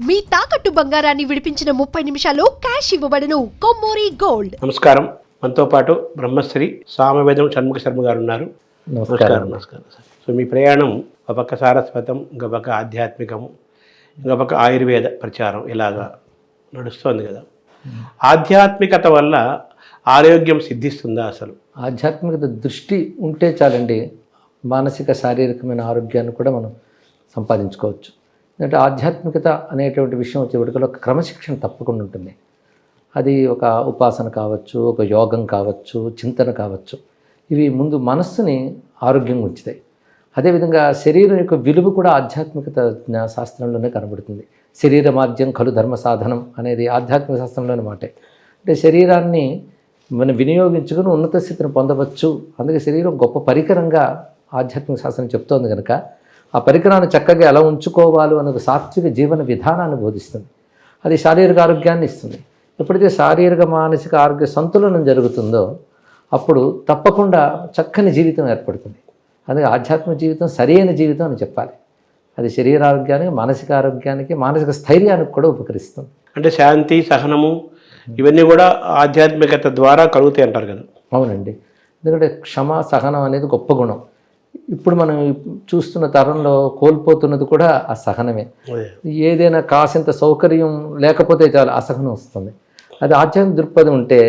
మీ తాకట్టు బంగారాన్ని విడిపించిన 30 నిమిషాల్లో క్యాష్ ఇవ్వబడును. కొమ్మూరి గోల్డ్. నమస్కారం. మనతో పాటు బ్రహ్మశ్రీ సామవేదం షణ్ముఖ శర్మ గారు ఉన్నారు. నమస్కారం. సో మీ ప్రయాణం ఒక పక్క సారస్వతం, ఇంకో పక్క ఆధ్యాత్మికము, ఇంకో పక్క ఆయుర్వేద ప్రచారం ఇలాగా నడుస్తోంది కదా. ఆధ్యాత్మికత వల్ల ఆరోగ్యం సిద్ధిస్తుందా? అసలు ఆధ్యాత్మికత దృష్టి ఉంటే చాలండి, మానసిక శారీరకమైన ఆరోగ్యాన్ని కూడా మనం సంపాదించుకోవచ్చు. ఎందుకంటే ఆధ్యాత్మికత అనేటువంటి విషయం వచ్చేటిలో ఒక క్రమశిక్షణ తప్పకుండా ఉంటుంది. అది ఒక ఉపాసన కావచ్చు, ఒక యోగం కావచ్చు, చింతన కావచ్చు. ఇవి ముందు మనస్సుని ఆరోగ్యంగా ఉంచుతాయి. అదేవిధంగా శరీరం యొక్క విలువ కూడా ఆధ్యాత్మికత శాస్త్రంలోనే కనబడుతుంది. శరీరమాద్యం ఖలు ధర్మ సాధనం అనేది ఆధ్యాత్మిక శాస్త్రంలోని మాటే. అంటే శరీరాన్ని మనం వినియోగించుకుని ఉన్నత స్థితిని పొందవచ్చు. అందుకే శరీరం గొప్ప పరికరంగా ఆధ్యాత్మిక శాస్త్రం చెప్తోంది కనుక ఆ పరికరాన్ని చక్కగా ఎలా ఉంచుకోవాలో అన్నది సాత్విక జీవన విధానాన్ని బోధిస్తుంది. అది శారీరక ఆరోగ్యాన్ని ఇస్తుంది. ఎప్పుడైతే శారీరక మానసిక ఆరోగ్య సంతులనం జరుగుతుందో అప్పుడు తప్పకుండా చక్కని జీవితం ఏర్పడుతుంది. అందుకే ఆధ్యాత్మిక జీవితం సరైన జీవితం అని చెప్పాలి. అది శరీర ఆరోగ్యానికి, మానసిక ఆరోగ్యానికి, మానసిక స్థైర్యానికి కూడా ఉపకరిస్తుంది. అంటే శాంతి, సహనము ఇవన్నీ కూడా ఆధ్యాత్మికత ద్వారా కలుగుతాయి అంటారు కదా. అవునండి. ఎందుకంటే క్షమ, సహనం అనేది గొప్ప గుణం. ఇప్పుడు మనం చూస్తున్న తరంలో కోల్పోతున్నది కూడా ఆ సహనమే. ఏదైనా కాసింత సౌకర్యం లేకపోతే చాలా అసహనం వస్తుంది. అది ఆధ్యాత్మిక దృక్పథం ఉంటే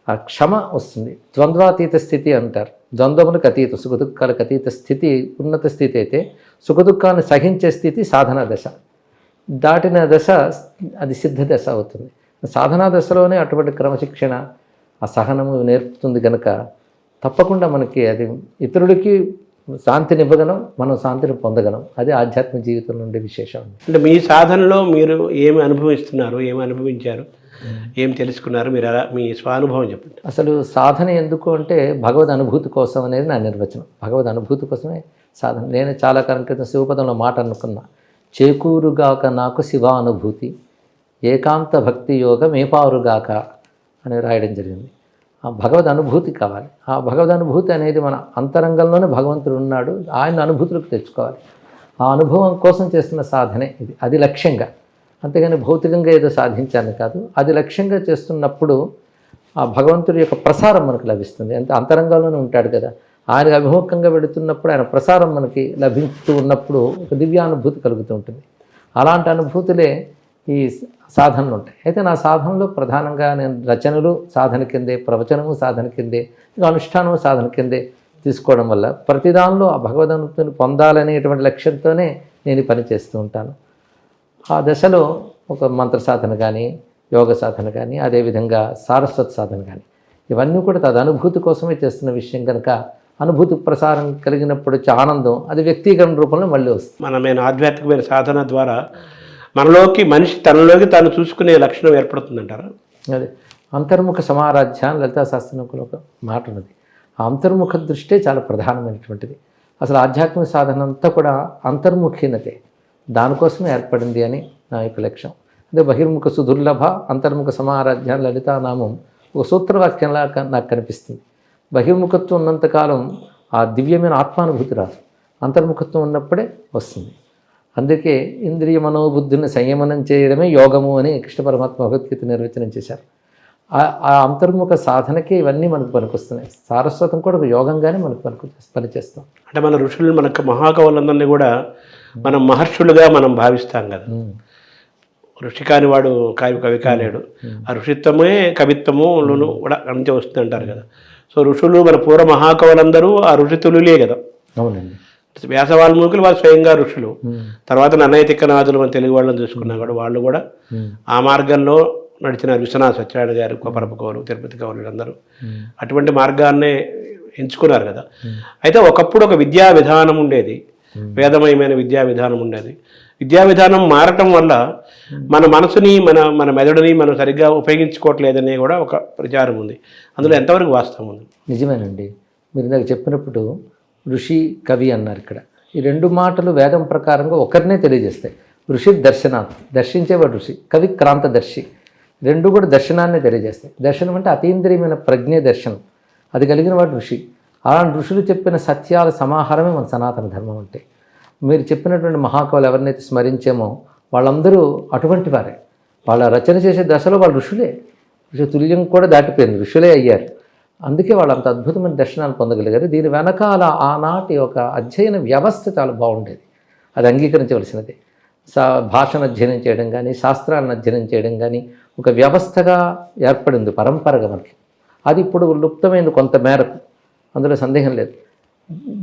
ఆ క్షమ వస్తుంది. ద్వంద్వాతీత స్థితి అంటారు. ద్వంద్వములకు అతీత, సుఖదుఖాలకు అతీత స్థితి ఉన్నత స్థితి అయితే, సుఖదుఖాన్ని సహించే స్థితి సాధనా దశ. దాటిన దశ అది సిద్ధ దశ అవుతుంది. సాధనా దశలోనే అటువంటి క్రమశిక్షణ, ఆ సహనము నేర్పుతుంది కనుక తప్పకుండా మనకి అది ఇతరులకి శాంతిని ఇవ్వగలం, మనం శాంతిని పొందగలం. అది ఆధ్యాత్మిక జీవితం నుండి విశేషం. అంటే మీ సాధనలో మీరు ఏమి అనుభవిస్తున్నారు, ఏమి అనుభవించారు, ఏం తెలుసుకున్నారు, మీరు అలా మీ స్వానుభవం చెప్పండి. అసలు సాధన ఎందుకు అంటే భగవద్ అనుభూతి కోసం అనేది నా నిర్వచనం. భగవద్ అనుభూతి కోసమే సాధన. నేను చాలా కాలం క్రితం శివపదంలో మాట అనుకున్నా, చేకూరుగాక నాకు శివానుభూతి, ఏకాంత భక్తి యోగం ఏపారుగాక అని రాయడం జరిగింది. ఆ భగవద్ అనుభూతి కావాలి. ఆ భగవద్ అనుభూతి అనేది మన అంతరంగంలోనే భగవంతుడు ఉన్నాడు. ఆయన అనుభూతులకు తెచ్చుకోవాలి. ఆ అనుభవం కోసం చేస్తున్న సాధనే ఇది. అది లక్ష్యంగా, అంతేగాని భౌతికంగా ఏదో సాధించాలని కాదు. అది లక్ష్యంగా చేస్తున్నప్పుడు ఆ భగవంతుడి యొక్క ప్రసారం మనకు లభిస్తుంది. అంత అంతరంగంలోనే ఉంటాడు కదా. ఆయనకు అభిముఖంగా వెళుతున్నప్పుడు ఆయన ప్రసారం మనకి లభిస్తూ ఉన్నప్పుడు ఒక దివ్యానుభూతి కలుగుతూ ఉంటుంది. అలాంటి అనుభూతులే ఈ సాధనలు ఉంటాయి. అయితే నా సాధనలో ప్రధానంగా నేను రచనలు సాధన కిందే, ప్రవచనము సాధన కిందే, ఇంకా అనుష్ఠానము సాధన కిందే తీసుకోవడం వల్ల ప్రతిదానిలో ఆ భగవదనుభూతిని పొందాలనేటువంటి లక్ష్యంతోనే నేను ఈ పని చేస్తూ ఉంటాను. ఆ దశలో ఒక మంత్ర సాధన కానీ, యోగ సాధన కానీ, అదేవిధంగా సారస్వత సాధన కానీ, ఇవన్నీ కూడా తదనుభూతి కోసమే చేస్తున్న విషయం కనుక అనుభూతి ప్రసారం కలిగినప్పుడు వచ్చే ఆనందం అది వ్యక్తీకరణ రూపంలో మళ్ళీ వస్తుంది. మనమైన ఆధ్యాత్మికమైన సాధన ద్వారా మనలోకి మనిషి తనలోకి తాను చూసుకునే లక్షణం ఏర్పడుతుందంటారా? అదే అంతర్ముఖ సమారాధ్య లలితా శాస్త్రంలో ఒక మాట ఉన్నది. ఆ అంతర్ముఖ దృష్టే చాలా ప్రధానమైనటువంటిది. అసలు ఆధ్యాత్మిక సాధన అంతా కూడా అంతర్ముఖీనతే, దానికోసమే ఏర్పడింది అని నా యొక్క లక్ష్యం. అదే బహిర్ముఖ సుదుర్లభ అంతర్ముఖ సమారాధ్య లలితా నామం ఒక సూత్రవాక్యంలా నాకు కనిపిస్తుంది. బహిర్ముఖత్వం ఉన్నంతకాలం ఆ దివ్యమైన ఆత్మానుభూతి రాదు. అంతర్ముఖత్వం ఉన్నప్పుడే వస్తుంది. అందుకే ఇంద్రియ మనోబుద్ధిని సంయమనం చేయడమే యోగము అని కృష్ణ పరమాత్మ భగవద్గీత నిర్వచనం చేశారు. ఆ అంతర్ముఖ సాధనకే ఇవన్నీ మనకు పనికొస్తున్నాయి. సారస్వతం కూడా ఒక యోగంగానే మనకు పనిచేస్తాం. అంటే మన ఋషులు, మనకు మహాకవులందరినీ కూడా మనం మహర్షులుగా మనం భావిస్తాం కదా. ఋషి కాని వాడు కవి కాలేడు. ఆ ఋషిత్వమే కవిత్వములను కూడా అంతే వస్తుంది అంటారు కదా. సో ఋషులు, మన పూర్వ మహాకవులందరూ ఆ ఋషితులులే కదా. అవునండి. వ్యాస వాల్మీకులు వాళ్ళు స్వయంగా ఋషులు. తర్వాత నన్నయ్య తిక్కనాథులు మన తెలుగు వాళ్ళని చూసుకున్నా కూడా వాళ్ళు కూడా ఆ మార్గంలో నడిచిన విశ్వనాథ సత్యనారాయణ గారు, కొపరప కవులు, తిరుపతి కవులు అందరూ అటువంటి మార్గాన్నే ఎంచుకున్నారు కదా. అయితే ఒకప్పుడు ఒక విద్యా విధానం ఉండేది, వేదమయమైన విద్యా విధానం ఉండేది. విద్యా విధానం మారటం వల్ల మన మనసుని, మన మెదడుని మనం సరిగ్గా ఉపయోగించుకోవట్లేదనే కూడా ఒక ప్రచారం ఉంది. అందులో ఎంతవరకు వాస్తవం ఉంది? నిజమేనండి. మీరు నాకు చెప్పినప్పుడు ఋషి, కవి అన్నారు. ఇక్కడ ఈ రెండు మాటలు వేదం ప్రకారంగా ఒకరినే తెలియజేస్తాయి. ఋషి దర్శనాత్, దర్శించేవాడు ఋషి. కవి క్రాంతదర్శి. రెండు కూడా దర్శనాన్ని తెలియజేస్తాయి. దర్శనం అంటే అతీంద్రియమైన ప్రజ్ఞ దర్శనం, అది కలిగిన వాడు ఋషి. అలాంటి ఋషులు చెప్పిన సత్యాల సమాహారమే మన సనాతన ధర్మం అంటే. మీరు చెప్పినటువంటి మహాకవులు ఎవరినైతే స్మరించామో వాళ్ళందరూ అటువంటి వారే. వాళ్ళ రచన చేసే దశలో వాళ్ళు ఋషులే, తుల్యం కూడా దాటిపోయింది, ఋషులే అయ్యారు. అందుకే వాళ్ళు అంత అద్భుతమైన దర్శనాలు పొందగలిగారు. దీని వెనకాల ఆనాటి ఒక అధ్యయన వ్యవస్థ చాలా బాగుండేది, అది అంగీకరించవలసినది. భాషను అధ్యయనం చేయడం కానీ, శాస్త్రాలను అధ్యయనం చేయడం కానీ ఒక వ్యవస్థగా ఏర్పడింది పరంపరగా మనకి. అది ఇప్పుడు లుప్తమైంది కొంత మేరకు, అందులో సందేహం లేదు.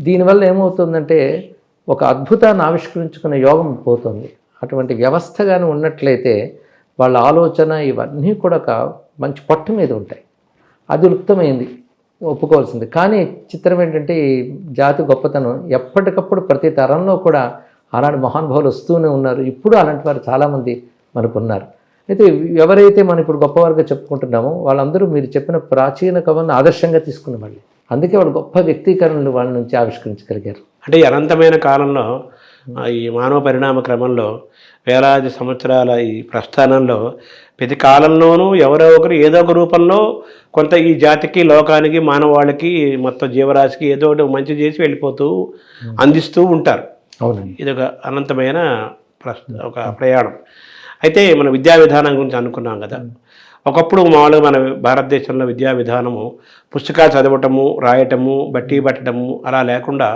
దీనివల్ల ఏమవుతుందంటే ఒక అద్భుతాన్ని ఆవిష్కరించుకునే యోగం పోతుంది. అటువంటి వ్యవస్థగానే ఉన్నట్లయితే వాళ్ళ ఆలోచన ఇవన్నీ కూడా ఒక మంచి పట్టు మీద ఉంటాయి. అది లుప్తమైంది, ఒప్పుకోవాల్సింది. కానీ చిత్రం ఏంటంటే ఈ జాతి గొప్పతనం ఎప్పటికప్పుడు ప్రతి తరంలో కూడా అలాంటి మహానుభావులు వస్తూనే ఉన్నారు. ఇప్పుడు అలాంటి వారు చాలామంది మనకున్నారు. అయితే ఎవరైతే మనం ఇప్పుడు గొప్పవారుగా చెప్పుకుంటున్నామో వాళ్ళందరూ మీరు చెప్పిన ప్రాచీన కవులను ఆదర్శంగా తీసుకున్న వాళ్ళు. అందుకే వాళ్ళు గొప్ప వ్యక్తీకరణలు వాళ్ళ నుంచి ఆవిష్కరించగలిగారు. అంటే ఈ అనంతమైన కాలంలో ఈ మానవ పరిణామ క్రమంలో వేలాది సంవత్సరాల ఈ ప్రస్థానంలో ప్రతి కాలంలోనూ ఎవరో ఒకరు ఏదో ఒక రూపంలో కొంత ఈ జాతికి, లోకానికి, మానవాళికి, మొత్తం జీవరాశికి ఏదో ఒకటి మంచి చేసి వెళ్ళిపోతూ అందిస్తూ ఉంటారు. అవునండి, ఇది ఒక అనంతమైన ఒక ప్రయాణం. అయితే మన విద్యా విధానం గురించి అనుకున్నాం కదా. ఒకప్పుడు మామూలుగా మన భారతదేశంలో విద్యా విధానము పుస్తకాలు చదవటము, రాయటము, బట్టి పట్టడము అలా లేకుండా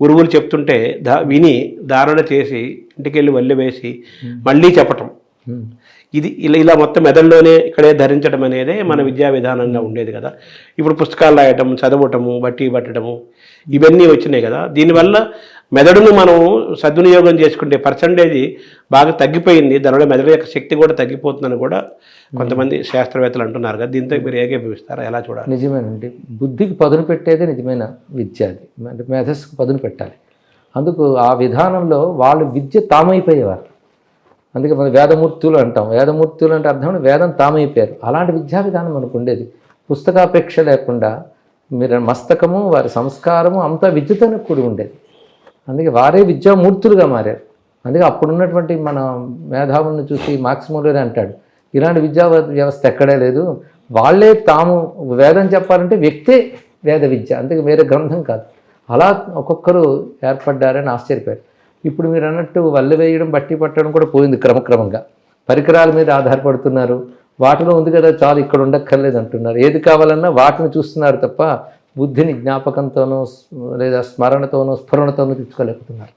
గురువులు చెప్తుంటే విని ధారణ చేసి ఇంటికి వెళ్ళి వల్లి వేసి మళ్ళీ చెప్పటం, ఇది ఇలా మొత్తం మెదడులోనే ఇక్కడే ధరించడం అనేదే మన విద్యా విధానంగా ఉండేది కదా. ఇప్పుడు పుస్తకాలు రాయటము, చదవటము, బట్టి పట్టడము ఇవన్నీ వచ్చినాయి కదా. దీనివల్ల మెదడును మనం సద్వినియోగం చేసుకుంటే పర్సంటేజ్ బాగా తగ్గిపోయింది, దానివల్ల మెదడు యొక్క శక్తి కూడా తగ్గిపోతుందని కూడా కొంతమంది శాస్త్రవేత్తలు అంటున్నారు కదా. దీంతో మీరు ఏకీభవిస్తారా, ఎలా చూడాలి? నిజమేనండి, బుద్ధికి పదును పెట్టేదే నిజమైన విద్య. అది అంటే మేధస్సుకు పదును పెట్టాలి. అందుకు ఆ విధానంలో వాళ్ళు విద్య తామైపోయేవారు. అందుకే మనం వేదమూర్తులు అంటాం. వేదమూర్తులు అంటే అర్థం వేదం తామైపోయారు. అలాంటి విద్యా విధానం మనకు ఉండేది. పుస్తకాపేక్ష లేకుండా మీరు మస్తకము, వారి సంస్కారము అంతా విద్యతోనే కూడి ఉండేది. అందుకే వారే విద్యామూర్తులుగా మారారు. అందుకే అప్పుడున్నటువంటి మన మేధావులను చూసి మార్క్స్ అంటాడు, ఇలాంటి విద్యా వ్యవస్థ ఎక్కడే లేదు, వాళ్ళే తాము వేదం చెప్పాలంటే వ్యక్తే వేద విద్య, అందుకే వేరే గ్రంథం కాదు. అలా ఒక్కొక్కరు ఏర్పడ్డారని ఆశ్చర్యపోయారు. ఇప్పుడు మీరు అన్నట్టు వల్లి వేయడం, బట్టి పట్టడం కూడా పోయింది క్రమక్రమంగా. పరికరాల మీద ఆధారపడుతున్నారు. వాటిలో ఉంది కదా చాలు, ఇక్కడ ఉండక్కర్లేదు అంటున్నారు. ఏది కావాలన్నా వాటిని చూస్తున్నారు తప్ప బుద్ధిని జ్ఞాపకంతోనో లేదా స్మరణతోనో స్ఫురణతోనో తెచ్చుకోలేకపోతున్నారు.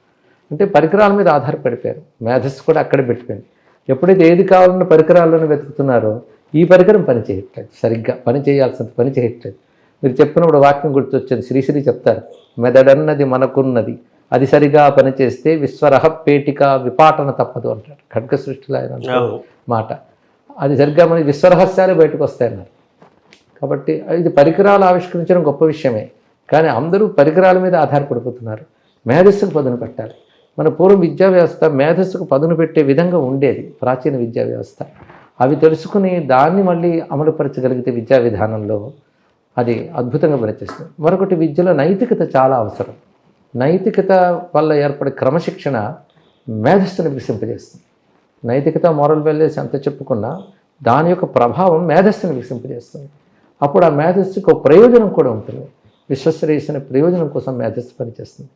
అంటే పరికరాల మీద ఆధారపడిపోయారు. మేధస్సు కూడా అక్కడే పెట్టిపోయింది. ఎప్పుడైతే ఏది కావాలన్న పరికరాలను వెతుకుతున్నారో ఈ పరికరం పని చేయట్లేదు, సరిగ్గా పని చేయాల్సినంత పని చేయట్లేదు. మీరు చెప్పినప్పుడు వాక్యం గుర్తొచ్చింది. శ్రీశ్రీ చెప్తారు, మెదడన్నది మనకున్నది, అది సరిగా పనిచేస్తే విశ్వరహ పేటిక విపాటన తప్పదు అంటారు. ఖడ్గ సృష్టిలో ఆయన మాట. అది సరిగ్గా మనకి విశ్వరహస్యాలే బయటకు వస్తాయన్నారు. కాబట్టి ఇది పరికరాలు ఆవిష్కరించడం గొప్ప విషయమే, కానీ అందరూ పరికరాల మీద ఆధారపడిపోతున్నారు. మేధస్సుకు పదును పెట్టాలి. మన పూర్వం విద్యా వ్యవస్థ మేధస్సుకు పదును పెట్టే విధంగా ఉండేది ప్రాచీన విద్యా వ్యవస్థ. అవి తెలుసుకుని దాన్ని మళ్ళీ అమలుపరచగలిగితే విద్యా విధానంలో అది అద్భుతంగా పనిచేస్తుంది. మరొకటి, విద్యలో నైతికత చాలా అవసరం. నైతికత వల్ల ఏర్పడే క్రమశిక్షణ మేధస్సును వికసింపజేస్తుంది. నైతికత, మోరల్ వాల్యూస్ ఎంత చెప్పుకున్నా దాని యొక్క ప్రభావం మేధస్సును వికసింపజేస్తుంది. అప్పుడు ఆ మేధస్సుకు ఒక ప్రయోజనం కూడా ఉంటుంది. విశ్వశ్రేయస్సు ప్రయోజనం కోసం మేధస్సు పనిచేస్తుంది.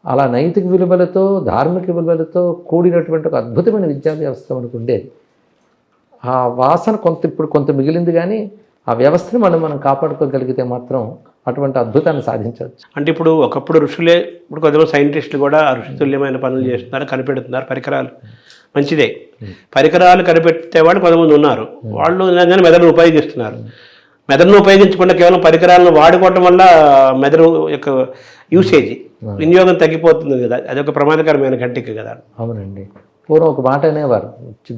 అలా నైతిక విలువలతో, ధార్మిక విలువలతో కూడినటువంటి ఒక అద్భుతమైన విద్యా వ్యవస్థ మనకు ఉండేది. ఆ వాసన ఇప్పుడు కొంత మిగిలింది, కానీ ఆ వ్యవస్థను మనం కాపాడుకోగలిగితే మాత్రం అటువంటి అద్భుతాన్ని సాధించవచ్చు. అంటే ఇప్పుడు ఒకప్పుడు ఋషులే, ఇప్పుడు కొంతమంది సైంటిస్టులు కూడా ఆ ఋషితుల్యమైన పనులు చేస్తున్నారు, కనిపెడుతున్నారు. పరికరాలు మంచిదే, పరికరాలు కనిపెట్టే వాళ్ళు కొంతమంది ఉన్నారు. వాళ్ళు నిజంగానే మెదడును ఉపయోగిస్తున్నారు. మెదడును ఉపయోగించకుండా కేవలం పరికరాలను వాడుకోవటం వల్ల మెదడు యొక్క యూసేజ్, వినియోగం తగ్గిపోతుంది కదా. అదొక ప్రమాదకరమైన గంటిక కదా. అవునండి, పూర్వం ఒక మాట అనేవారు,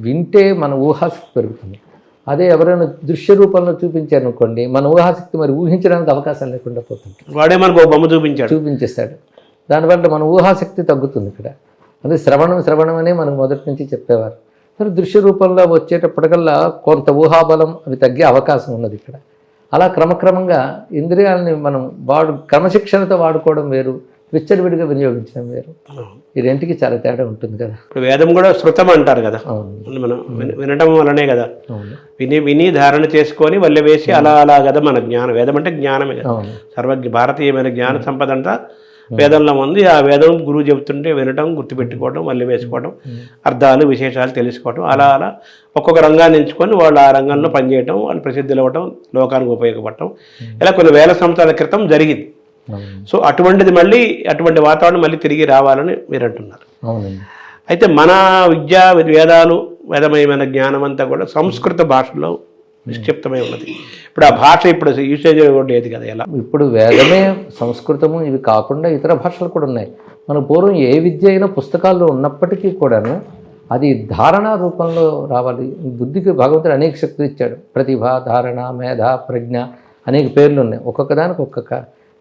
వింటే మన ఊహాశక్తి పెరుగుతుంది. అదే ఎవరైనా దృశ్య రూపంలో చూపించారనుకోండి, మన ఊహాశక్తి మరి ఊహించడానికి అవకాశం లేకుండా పోతుంది. వాడే మనకు బొమ్మ చూపించేస్తాడు, దానివల్ల మన ఊహాశక్తి తగ్గుతుంది. ఇక్కడ అదే శ్రవణం అనే మనకు మొదటి నుంచి చెప్పేవారు. మరి దృశ్య రూపంలో వచ్చేటప్పటికల్లా కొంత ఊహాబలం అవి తగ్గే అవకాశం ఉన్నది ఇక్కడ. అలా క్రమక్రమంగా ఇంద్రియాలని మనం క్రమశిక్షణతో వాడుకోవడం వేరు, విచ్చడివిడిగా వినియోగించడం వేరు. ఈ రెంటికి చాలా తేడా ఉంటుంది కదా. ఇప్పుడు వేదం కూడా శృతం అంటారు కదా, మనం వినటం వల్లనే కదా. విని ధారణ చేసుకొని వల్లె వేసి అలా కదా మన జ్ఞానం. వేదం అంటే జ్ఞానమే కదా, సర్వజ్ఞ భారతీయమైన జ్ఞాన సంపద అంతా వేదంలో ఉంది. ఆ వేదం గురువు చెబుతుంటే వినటం, గుర్తుపెట్టుకోవడం, మళ్ళీ వేసుకోవడం, అర్థాలు విశేషాలు తెలుసుకోవడం, అలా అలా ఒక్కొక్క రంగాన్ని ఎంచుకొని వాళ్ళు ఆ రంగంలో పనిచేయటం, వాళ్ళు ప్రసిద్ధులు అవ్వటం, లోకానికి ఉపయోగపడటం, ఇలా కొన్ని వేల సంవత్సరాల క్రితం జరిగింది. సో అటువంటిది మళ్ళీ అటువంటి వాతావరణం మళ్ళీ తిరిగి రావాలని మీరు అంటున్నారు. అవునండి. అయితే మన విద్యా వేదాలు, వేదమయమైన జ్ఞానం అంతా కూడా సంస్కృత భాషలో నిక్షిప్తమై ఉన్నది. ఇప్పుడు ఆ భాష ఇప్పుడు యూసేజ్ కూడా లేదు కదా. ఎలా ఇప్పుడు వేదమే సంస్కృతము ఇవి కాకుండా ఇతర భాషలు కూడా ఉన్నాయి. మన పూర్వం ఏ విద్య అయినా పుస్తకాల్లో ఉన్నప్పటికీ కూడాను అది ధారణా రూపంలో రావాలి. బుద్ధికి భగవంతుడు అనేక శక్తులు ఇచ్చాడు. ప్రతిభ, ధారణ, మేధ, ప్రజ్ఞ అనేక పేర్లు ఉన్నాయి. ఒక్కొక్క దానికి ఒక్కొక్క,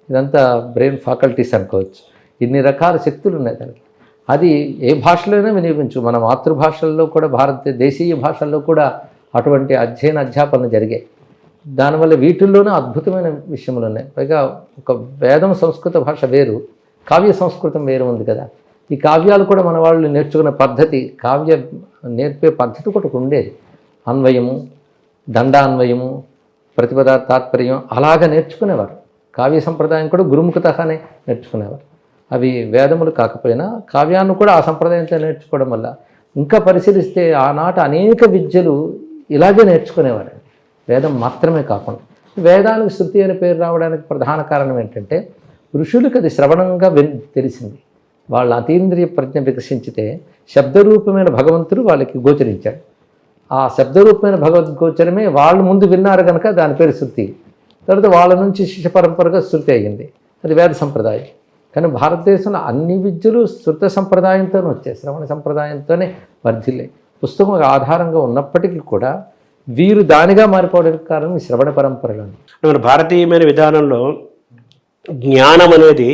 ఇదంతా బ్రెయిన్ ఫ్యాకల్టీస్ అనుకోవచ్చు. ఇన్ని రకాల శక్తులు ఉన్నాయి దానికి. అది ఏ భాషలోనే వినియోగించు. మన మాతృభాషల్లో కూడా, దేశీయ భాషల్లో కూడా అటువంటి అధ్యాపనలు జరిగాయి. దానివల్ల వీటిల్లోనే అద్భుతమైన విషయములు ఉన్నాయి. పైగా ఒక వేదం సంస్కృత భాష వేరు, కావ్య సంస్కృతం వేరు ఉంది కదా. ఈ కావ్యాలు కూడా మన వాళ్ళు నేర్చుకునే పద్ధతి, కావ్య నేర్పే పద్ధతి కూడా ఉండేది. అన్వయము, దండాన్వయము, ప్రతిపద, తాత్పర్యం అలాగా నేర్చుకునేవారు. కావ్య సంప్రదాయం కూడా గురుముఖతగానే నేర్చుకునేవారు. అవి వేదములు కాకపోయినా కావ్యాన్ని కూడా ఆ సంప్రదాయంతో నేర్చుకోవడం వల్ల ఇంకా పరిశీలిస్తే ఆనాటి అనేక విద్యలు ఇలాగే నేర్చుకునేవారు. వేదం మాత్రమే కాకుండా వేదానికి శృతి అనే పేరు రావడానికి ప్రధాన కారణం ఏంటంటే ఋషులకు అది శ్రవణంగా తెలిసింది. వాళ్ళ అతీంద్రియ ప్రజ్ఞ వికసించితే శబ్దరూపమైన భగవంతుడు వాళ్ళకి గోచరించాడు. ఆ శబ్దరూపమైన భగవద్గోచరమే వాళ్ళు ముందు విన్నారు కనుక దాని పేరు శృతి. తర్వాత వాళ్ళ నుంచి శిష్య పరంపరగా శృతి అయ్యింది. అది వేద సంప్రదాయం. కానీ భారతదేశంలో అన్ని విద్యలు శృత సంప్రదాయంతోనే వచ్చాయి, శ్రవణ సంప్రదాయంతోనే వర్ధిల్లాయి. పుస్తకం ఆధారంగా ఉన్నప్పటికీ కూడా వీరు దానిగా మారిపోవడానికి కారణం ఈ శ్రవణ పరంపరలో. మన భారతీయమైన విధానంలో జ్ఞానం అనేది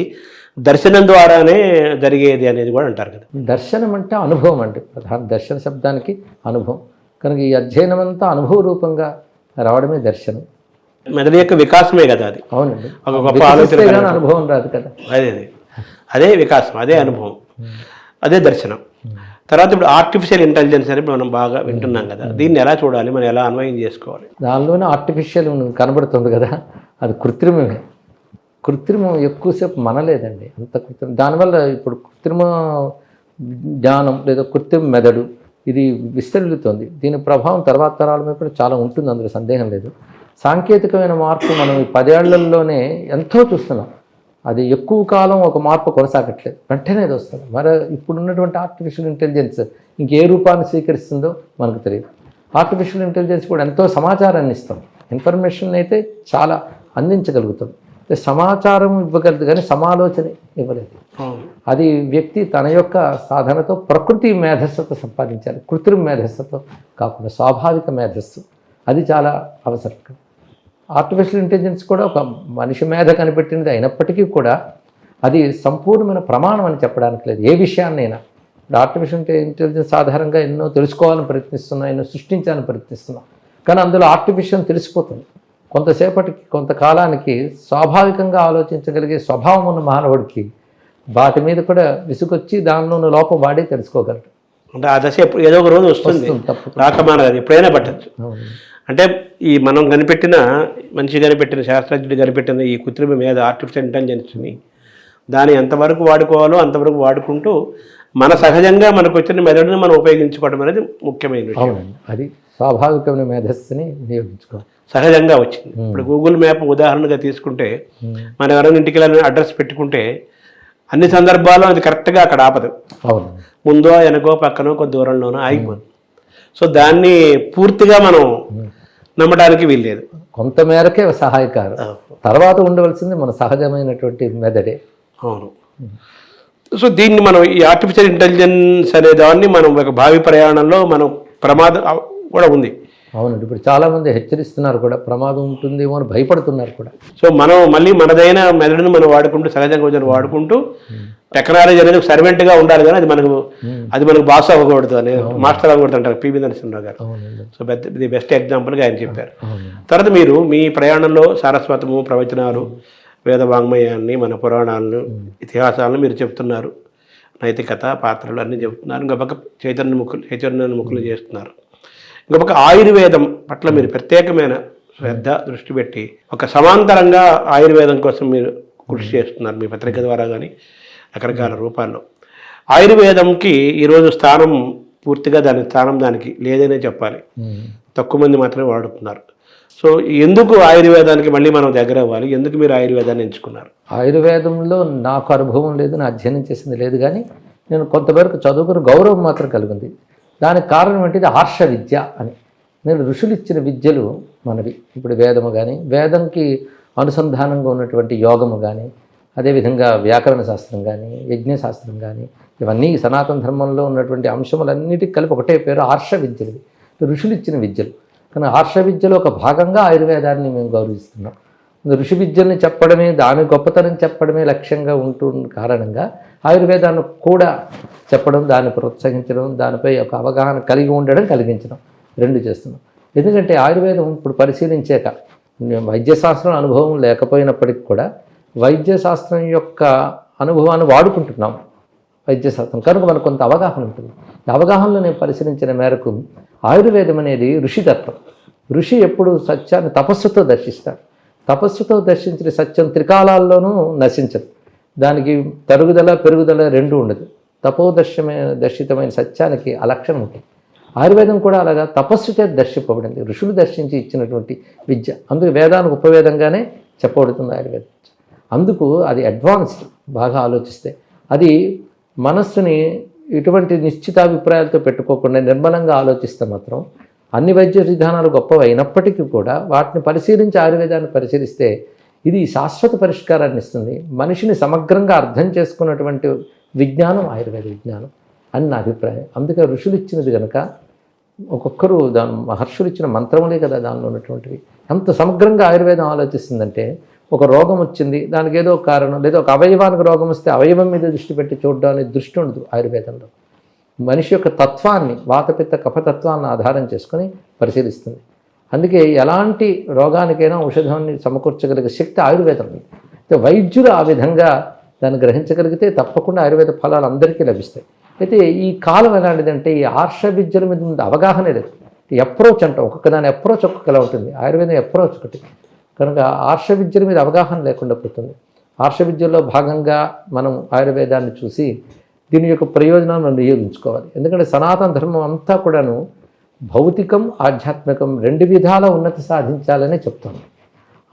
దర్శనం ద్వారానే జరిగేది అనేది కూడా అంటారు కదా. దర్శనం అంటే అనుభవం అండి. ప్రధాన దర్శన శబ్దానికి అనుభవం కనుక ఈ అధ్యయనం అంతా అనుభవ రూపంగా రావడమే దర్శనం. మెదడు యొక్క వికాసమే కదా అది. అవునండి. ఒక గొప్ప ఆలోచన, అనుభవం రాదు కదా. అదే వికాసం, అదే అనుభవం, అదే దర్శనం. తర్వాత ఇప్పుడు ఆర్టిఫిషియల్ ఇంటెలిజెన్స్ అని మనం బాగా వింటున్నాం కదా. దీన్ని ఎలా చూడాలి, మనం ఎలా అన్వయం చేసుకోవాలి? దానిలోనే ఆర్టిఫిషియల్ కనబడుతుంది కదా, అది కృత్రిమమే. కృత్రిమం ఎక్కువసేపు మనలేదండి, అంత కృత్రిమ. దానివల్ల ఇప్పుడు కృత్రిమ జ్ఞానం లేదా కృత్రిమ మెదడు ఇది విస్తరిల్లుతోంది. దీని ప్రభావం తర్వాత తరాల మీద కూడా చాలా ఉంటుంది, అందులో సందేహం లేదు. సాంకేతికమైన మార్పు మనం ఈ 10 ఏళ్లలోనే ఎంతో చూస్తున్నాం. అది ఎక్కువ కాలం ఒక మార్పు కొనసాగట్లేదు, వెంటనే అది వస్తుంది. మరి ఇప్పుడు ఉన్నటువంటి ఆర్టిఫిషియల్ ఇంటెలిజెన్స్ ఇంకే రూపాన్ని స్వీకరిస్తుందో మనకు తెలియదు. ఆర్టిఫిషియల్ ఇంటెలిజెన్స్ కూడా ఎంతో సమాచారాన్ని ఇస్తాం, ఇన్ఫర్మేషన్ అయితే చాలా అందించగలుగుతాం. సమాచారం ఇవ్వగలదు కానీ సమాలోచన ఇవ్వలేదు. అది వ్యక్తి తన యొక్క సాధనతో ప్రకృతి మేధస్సుతో సంపాదించాలి, కృత్రిమ మేధస్సుతో కాకుండా స్వాభావిక మేధస్సు. అది చాలా అవసరం. ఆర్టిఫిషియల్ ఇంటెలిజెన్స్ కూడా ఒక మనిషి మేధ కనిపెట్టినది అయినప్పటికీ కూడా అది సంపూర్ణమైన ప్రమాణం అని చెప్పడానికి లేదు ఏ విషయాన్నైనా. ఇప్పుడు ఆర్టిఫిషియల్ ఇంటెలిజెన్స్ ఆధారంగా ఎన్నో తెలుసుకోవాలని ప్రయత్నిస్తున్నాం, ఎన్నో సృష్టించాలని ప్రయత్నిస్తున్నాం. కానీ అందులో ఆర్టిఫిషియల్ తెలిసిపోతుంది. కొంతసేపటికి, కొంతకాలానికి స్వాభావికంగా ఆలోచించగలిగే స్వభావం ఉన్న మానవుడికి వాటి మీద కూడా విసుగొచ్చి దానిలో ఉన్న లోపం వాడే తెలుసుకోగలరు. అంటే ఆ దశ ఏదో ఒక రోజు వస్తుంది, రాకమానది ఎప్పుడైనా పట్టచ్చు. అంటే ఈ మనం కనిపెట్టిన, మనిషి కనిపెట్టిన, శాస్త్రజ్ఞుడు కనిపెట్టిన ఈ కృత్రిమ మీద ఆర్టిఫిషియల్ ఇంటెలిజెన్స్ని దాన్ని ఎంతవరకు వాడుకోవాలో అంతవరకు వాడుకుంటూ మన సహజంగా మనకు వచ్చిన మెదడుని మనం ఉపయోగించుకోవడం అనేది ముఖ్యమైన విషయం. అది స్వాభావికమైన మేధస్సుని వినియోగించుకోవాలి, సహజంగా వచ్చింది. ఇప్పుడు గూగుల్ మ్యాప్ ఉదాహరణగా తీసుకుంటే, మనం ఎవరైనా ఇంటికి వెళ్ళాలని అడ్రస్ పెట్టుకుంటే అన్ని సందర్భాల్లో అది కరెక్ట్గా అక్కడ ఆపదు. ముందో వెనకో పక్కనో కొద్ది దూరంలోనో ఆగిపోదు. సో దాన్ని పూర్తిగా మనం నమ్మడానికి వీల్లేదు. కొంతమేరకే సహాయకారం, తర్వాత ఉండవలసింది మన సహజమైనటువంటి మెదడే. అవును. సో దీన్ని మనం ఈ ఆర్టిఫిషియల్ ఇంటెలిజెన్స్ అనే దాన్ని మనం ఒక భావి ప్రయాణంలో మనం ప్రమాదం కూడా ఉంది. అవునండి. ఇప్పుడు చాలామంది హెచ్చరిస్తున్నారు కూడా, ప్రమాదం ఉంటుందేమో అని భయపడుతున్నారు కూడా. సో మనం మళ్ళీ మనదైన మెదడును మనం వాడుకుంటూ, సహజంగా వాడుకుంటూ, టెక్నాలజీ అనేది సర్వెంట్గా ఉండాలి కానీ అది మనకు బాస్ అవ్వకూడదు అని, మాస్టర్ అవ్వకూడదు అంటారు పివి నరసింహరావు గారు. సో ఇది బెస్ట్ ఎగ్జాంపుల్గా ఆయన చెప్పారు. తర్వాత మీరు మీ ప్రయాణంలో సారస్వతము, ప్రవచనాలు, వేద వాంగ్మయాన్ని, మన పురాణాలను, ఇతిహాసాలను మీరు చెప్తున్నారు. నైతికత, పాత్రలు అన్నీ చెప్తున్నారు. ఇంకొక పక్క చైతన్యముఖులు చేస్తున్నారు. ఇంకొక ఆయుర్వేదం పట్ల మీరు ప్రత్యేకమైన శ్రద్ధ, దృష్టి పెట్టి ఒక సమాంతరంగా ఆయుర్వేదం కోసం మీరు కృషి చేస్తున్నారు మీ పత్రిక ద్వారా కానీ రకరకాల రూపాల్లో. ఆయుర్వేదంకి ఈరోజు స్థానం పూర్తిగా దానికి లేదనే చెప్పాలి. తక్కువ మంది మాత్రమే వాడుతున్నారు. సో ఎందుకు ఆయుర్వేదానికి మళ్ళీ మనం దగ్గర అవ్వాలి? ఎందుకు మీరు ఆయుర్వేదాన్ని ఎంచుకున్నారు? ఆయుర్వేదంలో నాకు అనుభవం లేదు, నా అధ్యయనం చేసింది లేదు, కానీ నేను కొంతవరకు చదువుకుని గౌరవం మాత్రం కలిగింది. దానికి కారణం ఏంటిది? ఆర్ష విద్య అని. నేను ఋషులు ఇచ్చిన విద్యలు మనవి. ఇప్పుడు వేదము కానీ, వేదంకి అనుసంధానంగా ఉన్నటువంటి యోగము కానీ, అదేవిధంగా వ్యాకరణ శాస్త్రం కానీ, యజ్ఞశాస్త్రం కానీ, ఇవన్నీ సనాతన ధర్మంలో ఉన్నటువంటి అంశములన్నిటికీ కలిపి ఒకటే పేరు ఆర్ష విద్యలు. ఋషులు ఇచ్చిన విద్యలు. కానీ ఆర్ష విద్యలో ఒక భాగంగా ఆయుర్వేదాన్ని మేము గౌరవిస్తున్నాం. ఋషి విద్యల్ని చెప్పడమే, దాని గొప్పతనం చెప్పడమే లక్ష్యంగా ఉంటున్న కారణంగా ఆయుర్వేదాన్ని కూడా చెప్పడం, దాన్ని ప్రోత్సహించడం, దానిపై ఒక అవగాహన కలిగి ఉండడం, కలిగించడం రెండు చేస్తున్నాం. ఎందుకంటే ఆయుర్వేదం ఇప్పుడు పరిశీలించాక వైద్యశాస్త్రం అనుభవం లేకపోయినప్పటికీ కూడా వైద్యశాస్త్రం యొక్క అనుభవాన్ని వాడుకుంటున్నాం. వైద్యశాస్త్రం కనుక మనకు కొంత అవగాహన ఉంటుంది. ఈ అవగాహనలో నేను పరిశీలించిన మేరకు ఆయుర్వేదం అనేది ఋషితత్వం. ఋషి ఎప్పుడు సత్యాన్ని తపస్సుతో దర్శిస్తాడు. తపస్సుతో దర్శించిన సత్యం త్రికాలాల్లోనూ నశించదు. దానికి తరుగుదల పెరుగుదల రెండూ ఉండదు. దర్శితమైన సత్యానికి ఆ లక్షణం ఉంటుంది. ఆయుర్వేదం కూడా అలాగా తపస్సుతో దర్శింపబడింది. ఋషులు దర్శించి ఇచ్చినటువంటి విద్య. అందుకు వేదానికి ఉపవేదంగానే చెప్పబడుతుంది ఆయుర్వేదం. అందుకు అది అడ్వాన్స్డ్. బాగా ఆలోచిస్తే అది మనస్సుని ఇటువంటి నిశ్చితాభిప్రాయాలతో పెట్టుకోకుండా నిర్మలంగా ఆలోచిస్తే మాత్రం అన్ని వైద్య విధానాలు గొప్పవి అయినప్పటికీ కూడా వాటిని పరిశీలించి ఆయుర్వేదాన్ని పరిశీలిస్తే ఇది శాశ్వత పరిష్కారాన్ని ఇస్తుంది. మనిషిని సమగ్రంగా అర్థం చేసుకున్నటువంటి విజ్ఞానం ఆయుర్వేద విజ్ఞానం అని నా అభిప్రాయం. అందుకే ఋషులు ఇచ్చినది కనుక ఒక్కొక్కరు మహర్షులు ఇచ్చిన మంత్రములే కదా దానిలో ఉన్నటువంటివి. అంత సమగ్రంగా ఆయుర్వేదం ఆలోచిస్తుందంటే ఒక రోగం వచ్చింది, దానికి ఏదో కారణం, లేదా ఒక అవయవానికి రోగం వస్తే అవయవం మీద దృష్టి పెట్టి చూడడం అనే దృష్టి ఉండదు ఆయుర్వేదంలో. మనిషి యొక్క తత్వాన్ని, వాతపిత్త కఫతత్వాన్ని ఆధారం చేసుకొని పరిశీలిస్తుంది. అందుకే ఎలాంటి రోగానికైనా ఔషధాన్ని సమకూర్చగలిగే శక్తి ఆయుర్వేదం ఉంది. వైద్యులు ఆ విధంగా దాన్ని గ్రహించగలిగితే తప్పకుండా ఆయుర్వేద ఫలాలు అందరికీ లభిస్తాయి. అయితే ఈ కాలం ఎలాంటిదంటే ఈ ఆర్ష విద్యల మీద ముందు అవగాహన లేదు. అప్రోచ్ అంటాం, ఒక్కొక్క దాని అప్రోచ్ ఒక్కొక్కలా ఉంటుంది. ఆయుర్వేదం అప్రోచ్ ఒకటి కనుక ఆర్ష విద్యల మీద అవగాహన లేకుండా పోతుంది. ఆర్ష విద్యలో భాగంగా మనం ఆయుర్వేదాన్ని చూసి దీని యొక్క ప్రయోజనాలను వినియోగించుకోవాలి. ఎందుకంటే సనాతన ధర్మం అంతా కూడాను భౌతికం ఆధ్యాత్మికం రెండు విధాల ఉన్నతి సాధించాలనే చెప్తాను.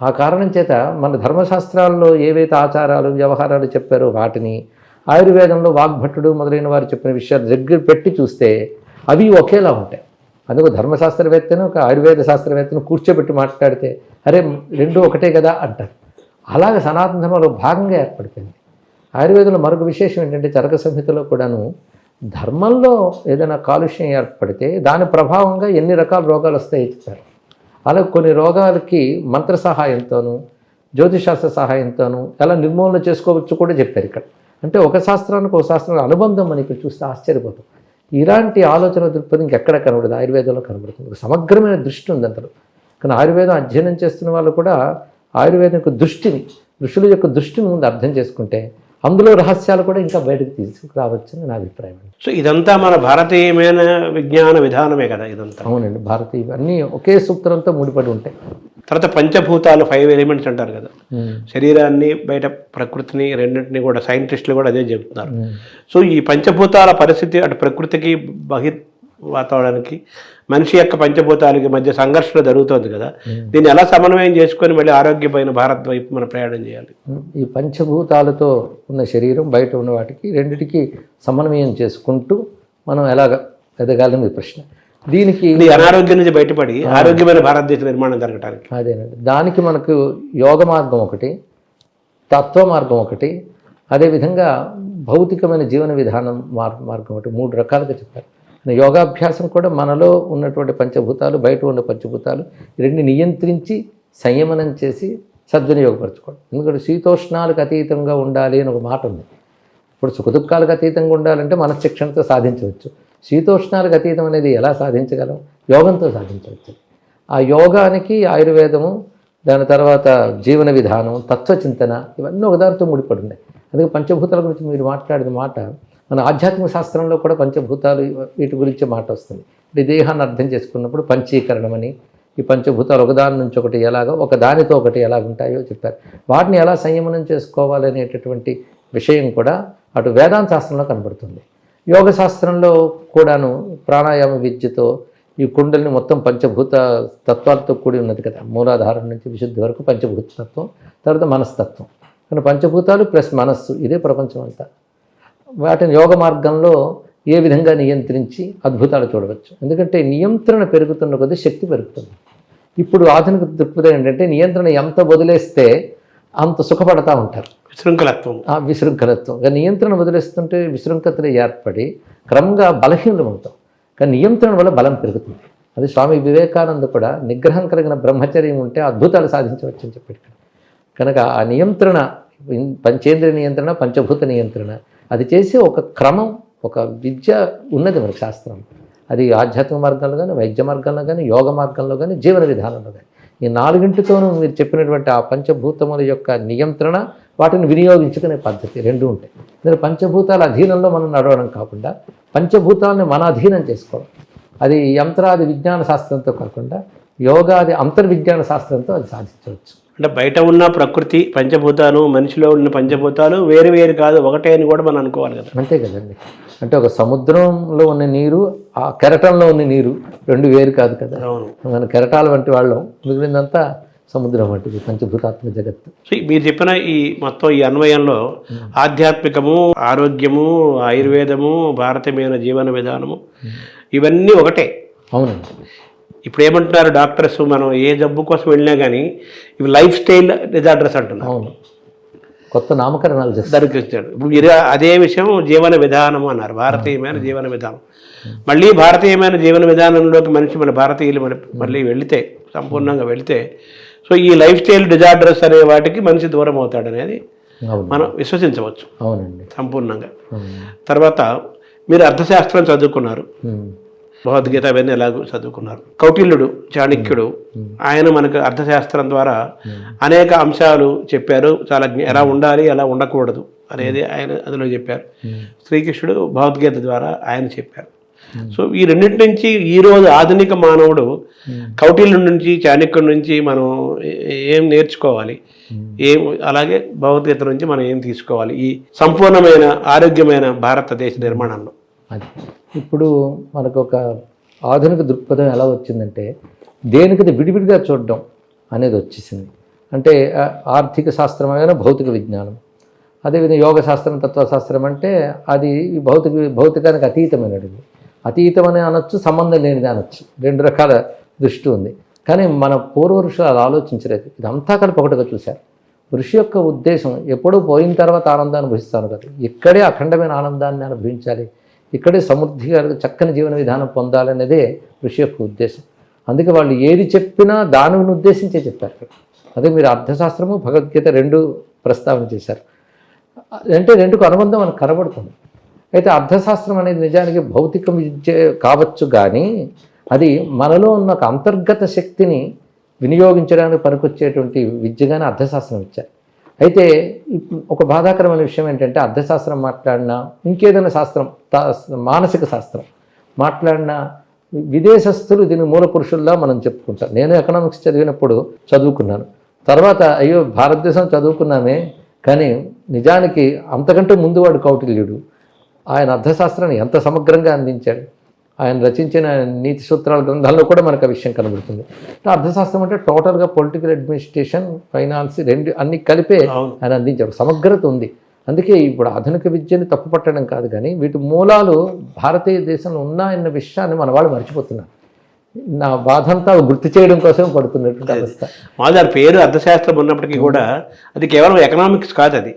ఆ కారణం చేత మన ధర్మశాస్త్రాల్లో ఏవైతే ఆచారాలు వ్యవహారాలు చెప్పారో వాటిని ఆయుర్వేదంలో వాగ్భట్టుడు మొదలైన వారు చెప్పిన విషయాలు దగ్గర పెట్టి చూస్తే అవి ఒకేలా ఉంటాయి. అందుకు ధర్మశాస్త్రవేత్తను ఒక ఆయుర్వేద శాస్త్రవేత్తను కూర్చోబెట్టి మాట్లాడితే అరే రెండు ఒకటే కదా అంటారు. అలాగే సనాతన ధర్మంలో భాగంగా ఏర్పడిపోయింది. ఆయుర్వేదంలో మరొక విశేషం ఏంటంటే చరక సంహితలో కూడాను ధర్మంలో ఏదైనా కాలుష్యం ఏర్పడితే దాని ప్రభావంగా ఎన్ని రకాల రోగాలు వస్తాయి చెప్పారు. అలాగే కొన్ని రోగాలకి మంత్ర సహాయంతోనూ జ్యోతిషాస్త్ర సహాయంతోనూ ఎలా నిర్మూలన చేసుకోవచ్చు కూడా చెప్పారు ఇక్కడ. అంటే ఒక శాస్త్రానికి ఒక శాస్త్రానికి అనుబంధం అని ఇక్కడ చూస్తే ఆశ్చర్యపోతాం. ఇలాంటి ఆలోచన దృక్పథం ఇంకెక్కడ కనబడదు, ఆయుర్వేదంలో కనబడుతుంది. ఒక సమగ్రమైన దృష్టి ఉంది అందులో. కానీ ఆయుర్వేదం అధ్యయనం చేస్తున్న వాళ్ళు కూడా ఆయుర్వేదం యొక్క దృష్టిని, ఋషుల యొక్క దృష్టిని ముందు అర్థం చేసుకుంటే అందులో రహస్యాలు కూడా ఇంకా బయటకు తీసుకురావచ్చని నా అభిప్రాయం. సో ఇదంతా మన భారతీయమైన విజ్ఞాన విధానమే కదా ఇదంతా? అవునండి, భారతీయ అన్నీ ఒకే సూత్రంతో ముడిపడి ఉంటాయి. తర్వాత పంచభూతాలు 5 ఎలిమెంట్స్ అంటారు కదా, శరీరాన్ని బయట ప్రకృతిని రెండింటిని కూడా సైంటిస్టులు కూడా అదే చెబుతున్నారు. సో ఈ పంచభూతాల పరిస్థితి అటు ప్రకృతికి వాతావరణానికి మనిషి యొక్క పంచభూతాలకి మధ్య సంఘర్షణ జరుగుతుంది కదా, దీన్ని ఎలా సమన్వయం చేసుకొని మళ్ళీ ఆరోగ్యమైన భారత్ వైపు మనం ప్రయాణం చేయాలి? ఈ పంచభూతాలతో ఉన్న శరీరం బయట ఉన్న వాటికి రెండిటికి సమన్వయం చేసుకుంటూ మనం ఎలాగ ఎదగాలని ప్రశ్న. దీనికి అనారోగ్యం నుంచి బయటపడి ఆరోగ్యమైన భారతదేశ నిర్మాణం జరగడానికి అదేనండి. దానికి మనకు యోగ మార్గం ఒకటి, తత్వ మార్గం ఒకటి, అదేవిధంగా భౌతికమైన జీవన విధానం మార్గం ఒకటి, 3 రకాలుగా చెప్పారు. యోగాభ్యాసం కూడా మనలో ఉన్నటువంటి పంచభూతాలు బయట ఉన్న పంచభూతాలు రెండు నియంత్రించి సంయమనం చేసి సద్వినియోగపరచుకోవడం. ఎందుకంటే శీతోష్ణాలకు అతీతంగా ఉండాలి అని ఒక మాట ఉంది. ఇప్పుడు సుఖదుఖాలకు అతీతంగా ఉండాలంటే మనశ్శిక్షణతో సాధించవచ్చు. శీతోష్ణాలకు అతీతం అనేది ఎలా సాధించగలం? యోగంతో సాధించవచ్చు. ఆ యోగానికి ఆయుర్వేదము, దాని తర్వాత జీవన విధానం, తత్వచింతన ఇవన్నీ ఒకదానితో ముడిపడి ఉన్నాయి. అందుకే పంచభూతాల గురించి మీరు మాట్లాడిన మాట మన ఆధ్యాత్మిక శాస్త్రంలో కూడా పంచభూతాలు వీటి గురించి మాట వస్తుంది. అంటే దేహాన్ని అర్థం చేసుకున్నప్పుడు పంచీకరణమని, ఈ పంచభూతాలు ఒకదాని నుంచి ఒకటి ఎలాగో ఒకదానితో ఒకటి ఎలాగుంటాయో చెప్పారు. వాటిని ఎలా సంయమనం చేసుకోవాలనేటటువంటి విషయం కూడా అటు వేదాంత శాస్త్రంలో కనబడుతుంది. యోగ శాస్త్రంలో కూడాను ప్రాణాయామ విద్యతో ఈ కుండలిని మొత్తం పంచభూత తత్వాలతో కూడి ఉన్నది కదా. మూలాధారం నుంచి విశుద్ధి వరకు పంచభూత తత్వం, తర్వాత మనస్తత్వం. కానీ పంచభూతాలు ప్లస్ మనస్సు, ఇదే ప్రపంచం అంతా. వాటిని యోగ మార్గంలో ఏ విధంగా నియంత్రించి అద్భుతాలు చూడవచ్చు. ఎందుకంటే నియంత్రణ పెరుగుతున్న కొద్దీ శక్తి పెరుగుతుంది. ఇప్పుడు ఆధునిక దృక్పథం ఏంటంటే నియంత్రణ ఎంత వదిలేస్తే అంత సుఖపడతా ఉంటారు. విశృంఖలత్వం, విశృంఖలత్వం. కానీ నియంత్రణ వదిలేస్తుంటే విశృంఖలతలు ఏర్పడి క్రమంగా బలహీనం అవుతాం. కానీ నియంత్రణ వల్ల బలం పెరుగుతుంది. అది స్వామి వివేకానంద కూడా నిగ్రహం కలిగిన బ్రహ్మచర్యం ఉంటే అద్భుతాలు సాధించవచ్చు అని చెప్పాడు. కనుక ఆ నియంత్రణ, పంచేంద్రియ నియంత్రణ, పంచభూత నియంత్రణ, అది చేసే ఒక క్రమం, ఒక విద్య ఉన్నది మనకు శాస్త్రం. అది ఆధ్యాత్మిక మార్గంలో కానీ, వైద్య మార్గంలో కానీ, యోగ మార్గంలో కానీ, జీవన విధానంలో కానీ, ఈ నాలుగింటితోనూ మీరు చెప్పినటువంటి ఆ పంచభూతముల యొక్క నియంత్రణ, వాటిని వినియోగించుకునే పద్ధతి రెండు ఉంటాయి. అందులో పంచభూతాల అధీనంలో మనం నడవడం కాకుండా పంచభూతాలను మన అధీనం చేసుకోవడం, అది యంత్రాది విజ్ఞాన శాస్త్రంతో కాకుండా యోగాది అంతర్విజ్ఞాన శాస్త్రంతో అది సాధించవచ్చు. అంటే బయట ఉన్న ప్రకృతి పంచభూతాలు, మనిషిలో ఉన్న పంచభూతాలు వేరు వేరు కాదు, ఒకటే అని కూడా మనం అనుకోవాలి కదా. అంతే కదండి. అంటే ఒక సముద్రంలో ఉన్న నీరు, ఆ కెరటంలో ఉన్న నీరు రెండు వేరు కాదు కదా. మన కెరటాల వంటి వాళ్ళం, మిగిలిందంతా సముద్రం వంటిది పంచభూతాత్మక జగత్తు. సో మీరు చెప్పిన ఈ మొత్తం ఈ అన్వయంలో ఆధ్యాత్మికము, ఆరోగ్యము, ఆయుర్వేదము, భారతీయమైన జీవన విధానము ఇవన్నీ ఒకటే. అవునండి. ఇప్పుడు ఏమంటున్నారు డాక్టర్స్, మనం ఏ జబ్బు కోసం వెళ్ళినా కానీ ఇవి లైఫ్ స్టైల్ డిజార్డర్స్ అంటున్నారు. అవును, కొత్త నామకరణాలు దొరికిస్తాడు. ఇప్పుడు మీరు అదే విషయం జీవన విధానం అన్నారు, భారతీయమైన జీవన విధానం. మళ్ళీ భారతీయమైన జీవన విధానంలోకి మనిషి, మన భారతీయులు మళ్ళీ వెళితే, సంపూర్ణంగా వెళితే, సో ఈ లైఫ్ స్టైల్ డిజార్డర్స్ అనే వాటికి మనిషి దూరం అవుతాడు అనేది మనం విశ్వసించవచ్చు. అవునండి, సంపూర్ణంగా. తర్వాత మీరు అర్థశాస్త్రం చదువుకున్నారు, భగవద్గీత అవన్నీ ఎలాగో చదువుకున్నారు. కౌటిల్యుడు, చాణక్యుడు, ఆయన మనకు అర్థశాస్త్రం ద్వారా అనేక అంశాలు చెప్పారు. చాలా ఎలా ఉండాలి, ఎలా ఉండకూడదు అనేది ఆయన అందులో చెప్పారు. శ్రీకృష్ణుడు భగవద్గీత ద్వారా ఆయన చెప్పారు. సో ఈ రెండింటి నుంచి ఈరోజు ఆధునిక మానవుడు కౌటిల్యుడి నుంచి, చాణక్యుడి నుంచి మనం ఏం నేర్చుకోవాలి, అలాగే భగవద్గీత నుంచి మనం ఏం తీసుకోవాలి ఈ సంపూర్ణమైన ఆరోగ్యమైన భారతదేశ నిర్మాణంలో? అది ఇప్పుడు మనకు ఒక ఆధునిక దృక్పథం ఎలా వచ్చిందంటే దేనికది విడివిడిగా చూడడం అనేది వచ్చేసింది. అంటే ఆర్థిక శాస్త్రమైన భౌతిక విజ్ఞానం, అదేవిధంగా యోగ శాస్త్రం, తత్వశాస్త్రం అంటే అది భౌతికానికి అతీతమైనది. అతీతమని అనొచ్చు, సంబంధం లేనిది అనొచ్చు. రెండు రకాల దృష్టి ఉంది. కానీ మన పూర్వ ఋషులు అలా ఆలోచించలేదు. ఇదంతా కలిపి ఒకటిగా చూశారు. ఋషి యొక్క ఉద్దేశం ఎప్పుడూ పోయిన తర్వాత ఆనందాన్ని అనుభవిస్తాను కదా, ఇక్కడే అఖండమైన ఆనందాన్ని అనుభవించాలి, ఇక్కడే సమృద్ధిగా చక్కని జీవన విధానం పొందాలనేదే ఋషి యొక్క ఉద్దేశం. అందుకే వాళ్ళు ఏది చెప్పినా దానిని ఉద్దేశించే చెప్పారు. అదే మీరు అర్థశాస్త్రము, భగవద్గీత రెండు ప్రస్తావన చేశారు. అంటే రెండుకు అనుబంధం మనకు కనబడుతుంది. అయితే అర్థశాస్త్రం అనేది నిజానికి భౌతిక విద్య కావచ్చు, కానీ అది మనలో ఉన్న ఒక అంతర్గత శక్తిని వినియోగించడానికి పనికొచ్చేటువంటి విద్యగానే అర్థశాస్త్రం ఇచ్చారు. అయితే ఒక బాధాకరమైన విషయం ఏంటంటే అర్థశాస్త్రం మాట్లాడినా, ఇంకేదైనా శాస్త్రం, మానసిక శాస్త్రం మాట్లాడినా విదేశస్తులు దీని మూల పురుషుల్లా మనం చెప్పుకుంటాం. నేను ఎకనామిక్స్ చదివినప్పుడు చదువుకున్నాను. తర్వాత అయ్యో భారతదేశం చదువుకున్నామే, కానీ నిజానికి అంతకంటే ముందు వాడు కౌటిల్యుడు. ఆయన అర్థశాస్త్రాన్ని ఎంత సమగ్రంగా అందించాడు. ఆయన రచించిన నీతి సూత్రాల గ్రంథాల్లో కూడా మనకు ఆ విషయం కనబడుతుంది. అర్థశాస్త్రం అంటే టోటల్గా పొలిటికల్ అడ్మినిస్ట్రేషన్, ఫైనాన్స్ రెండు అన్ని కలిపే ఆయన అందించాడు. సమగ్రత ఉంది. అందుకే ఇప్పుడు ఆధునిక విద్యని తప్పుపట్టడం కాదు, కానీ వీటి మూలాలు భారతీయ దేశంలో ఉన్నాయన్న విషయాన్ని మన వాళ్ళు మర్చిపోతున్నారు. నా బాధంతా గుర్తు చేయడం కోసం పడుతున్నటువంటి అవస్థ. మాదారి పేరు అర్థశాస్త్రం ఉన్నప్పటికీ కూడా అది కేవలం ఎకనామిక్స్ కాదు, అది